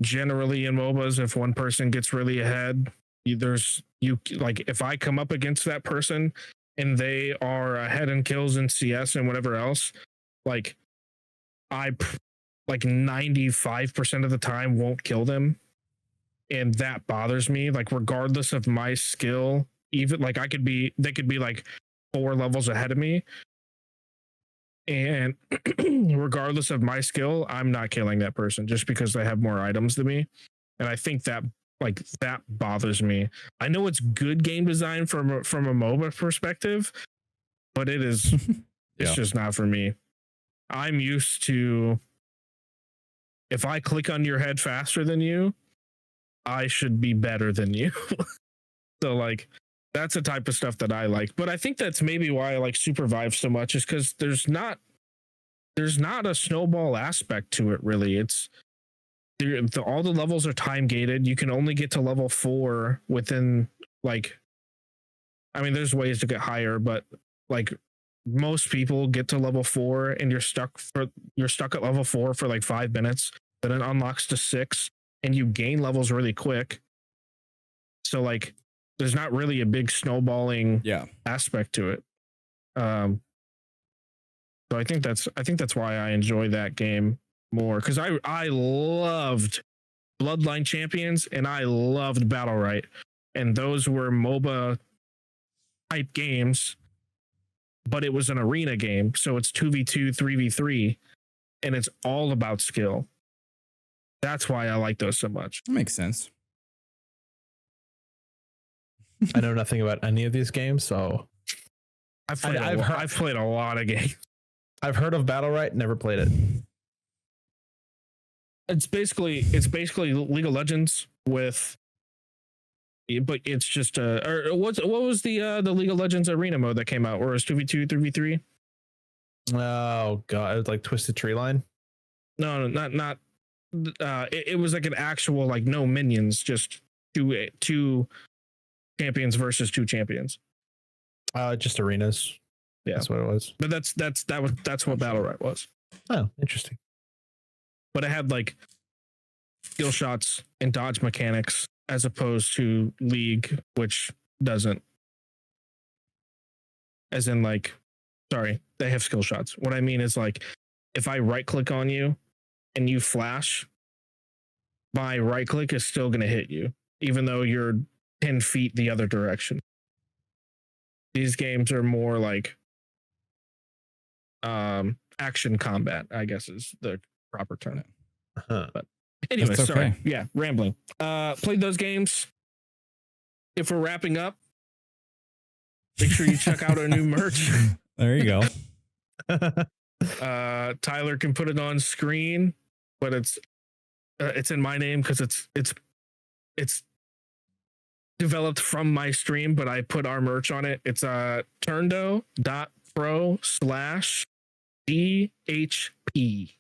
generally in MOBAs, if one person gets really ahead, like if I come up against that person and they are ahead in kills in CS and whatever else, like I like 95% of the time won't kill them, and that bothers me. Like regardless of my skill, even like they could be like 4 levels ahead of me, and regardless of my skill, I'm not killing that person just because they have more items than me. And I think that that bothers me. I know it's good game design from a MOBA perspective, but it is it's just not for me. I'm used to, if I click on your head faster than you, I should be better than you. So like that's the type of stuff that I like. But I think that's maybe why I like Supervive so much, is because there's not a snowball aspect to it really. It's all the levels are time gated. You can only get to level 4 within, like, I mean, there's ways to get higher, but like most people get to level 4 and you're stuck at level 4 for like 5 minutes. Then it unlocks to 6 and you gain levels really quick. So like there's not really a big snowballing aspect to it. So I think that's why I enjoy that game more, because I loved Bloodline Champions and I loved Battlerite, and those were MOBA type games, but it was an arena game, so it's 2v2, 3v3, and it's all about skill. That's why I like those so much. That makes sense. I know nothing about any of these games, so I've played a lot of games. I've heard of Battlerite, never played it. It's basically League of Legends with, but it's just what was the League of Legends arena mode that came out, where it was 2v2, 3v3? Oh god, it was like Twisted Tree Line. No, not. It was like an actual, like, no minions, just two champions versus 2 champions. Just arenas. Yeah, that's what it was. But that's what Battlerite was. Oh, interesting. But it had like skill shots and dodge mechanics as opposed to League, which doesn't. As in, like, sorry, they have skill shots. What I mean is, like, if I right click on you and you flash, my right click is still going to hit you, even though you're 10 feet the other direction. These games are more like action combat, I guess is the proper term. But anyway, okay. Sorry. Yeah, rambling. Played those games. If we're wrapping up, make sure you check out our new merch. There you go. Tyler can put it on screen, but it's it's in my name because it's developed from my stream, but I put our merch on it. It's turndo.pro/DHP.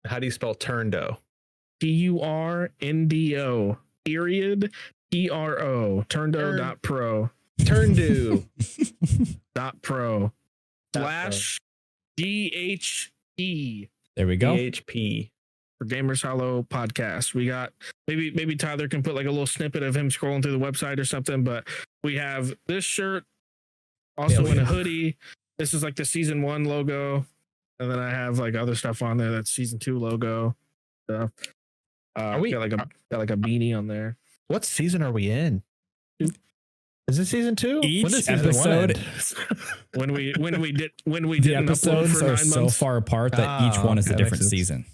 How do you spell turndo? TURNDO period PRO. Turndo.pro. Turndo.pro /DHP. There we go. DHP. For Gamers Hollow podcast. We got maybe Tyler can put like a little snippet of him scrolling through the website or something, but we have this shirt also in a hoodie. This is like the season 1 logo, and then I have like other stuff on there that's season 2 logo stuff. We got like a beanie on there. What season are we in? 2. Is it season 2? Each episode when we did the episodes are so far apart that each one is a different season.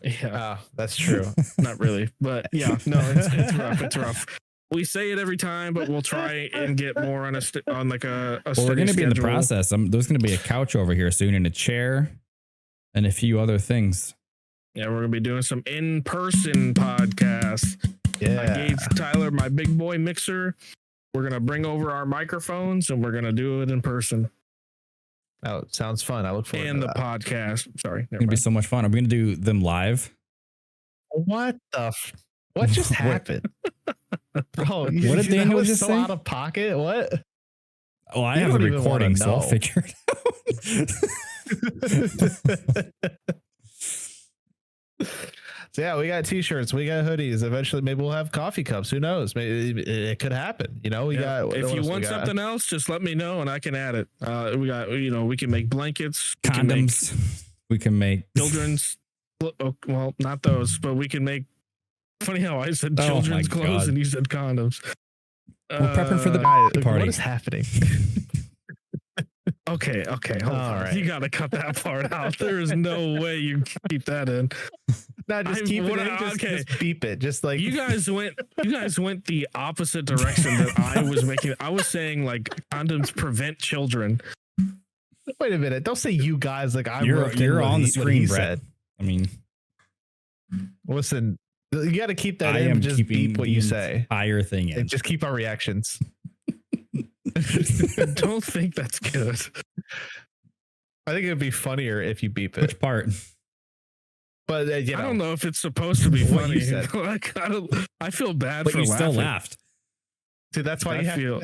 Yeah, that's true. Not really, but yeah, no, it's rough. It's rough. We say it every time, but we'll try and get more on on like a well, we're going to be in the process. There's going to be a couch over here soon and a chair and a few other things. Yeah, we're going to be doing some in-person podcasts. Yeah. I gave Tyler my big boy mixer. We're going to bring over our microphones and we're going to do it in person. Oh, sounds fun. I look forward and to the that. podcast. Sorry. It's going to be so much fun. Are we going to do them live? What just happened? Bro, what did Daniel just say? Out of pocket? What? Oh, I have the recording, so I'll figure it out. So yeah, we got t-shirts, we got hoodies. Eventually, maybe we'll have coffee cups. Who knows? Maybe it could happen. You know, we got. If you want something else, just let me know and I can add it. We got. We can make blankets, condoms. We can make children's. Well, not those, but we can make. Funny how I said children's clothes and you said condoms. We're prepping for the party. What is happening? Okay, hold on. Right. You got to cut that part out. There is no way you keep that in. No, just keep it in. Just beep it. Just like you guys went the opposite direction that I was making. I was saying like condoms prevent children. Wait a minute. Don't say you guys like I'm. You're on the screen, Brett. I mean, listen. You got to keep that in. Just beep what you say. Entire thing in. And just keep our reactions. I don't think that's good. I think it'd be funnier if you beep it. Which part? But I don't know if it's supposed to be funny. I feel bad but for you laughing. Still laughed. See, that's why I feel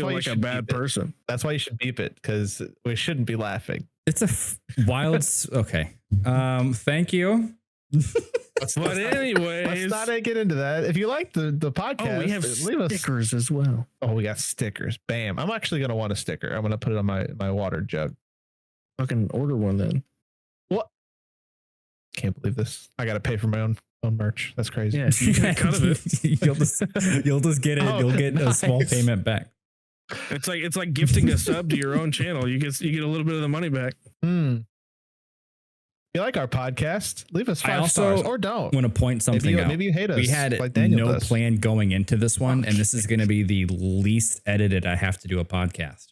like a bad person. That's why you should beep it, because we shouldn't be laughing. It's a wild. Okay. Thank you. But anyways, let's not get into that. If you like the podcast, we have stickers as well. Oh, we got stickers. Bam! I'm actually gonna want a sticker. I'm gonna put it on my water jug. Fucking order one then. What? Can't believe this. I gotta pay for my own merch. That's crazy. Yeah, you get a cut of it. you'll just get it. You'll get a small payment back. It's like gifting a sub to your own channel. You get a little bit of the money back. If you like our podcast, leave us 5 stars or don't. I want to point something out. Maybe you hate us. We had like no plan going into this one, and this is going to be the least edited I have to do a podcast.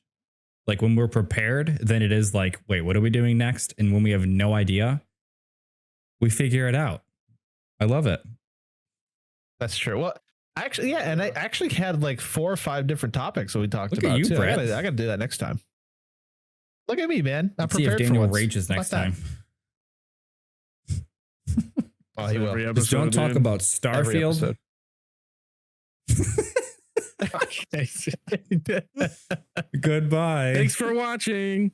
Like when we're prepared, then it is like, wait, what are we doing next? And when we have no idea, we figure it out. I love it. That's true. Well, actually, yeah, and I actually had like 4 or 5 different topics that we talked about. Look at you, Brett. I got to do that next time. Look at me, man. I'm Let's prepared see if Daniel for rages next time. Oh, he will. Just don't talk about Starfield. Goodbye. Thanks for watching.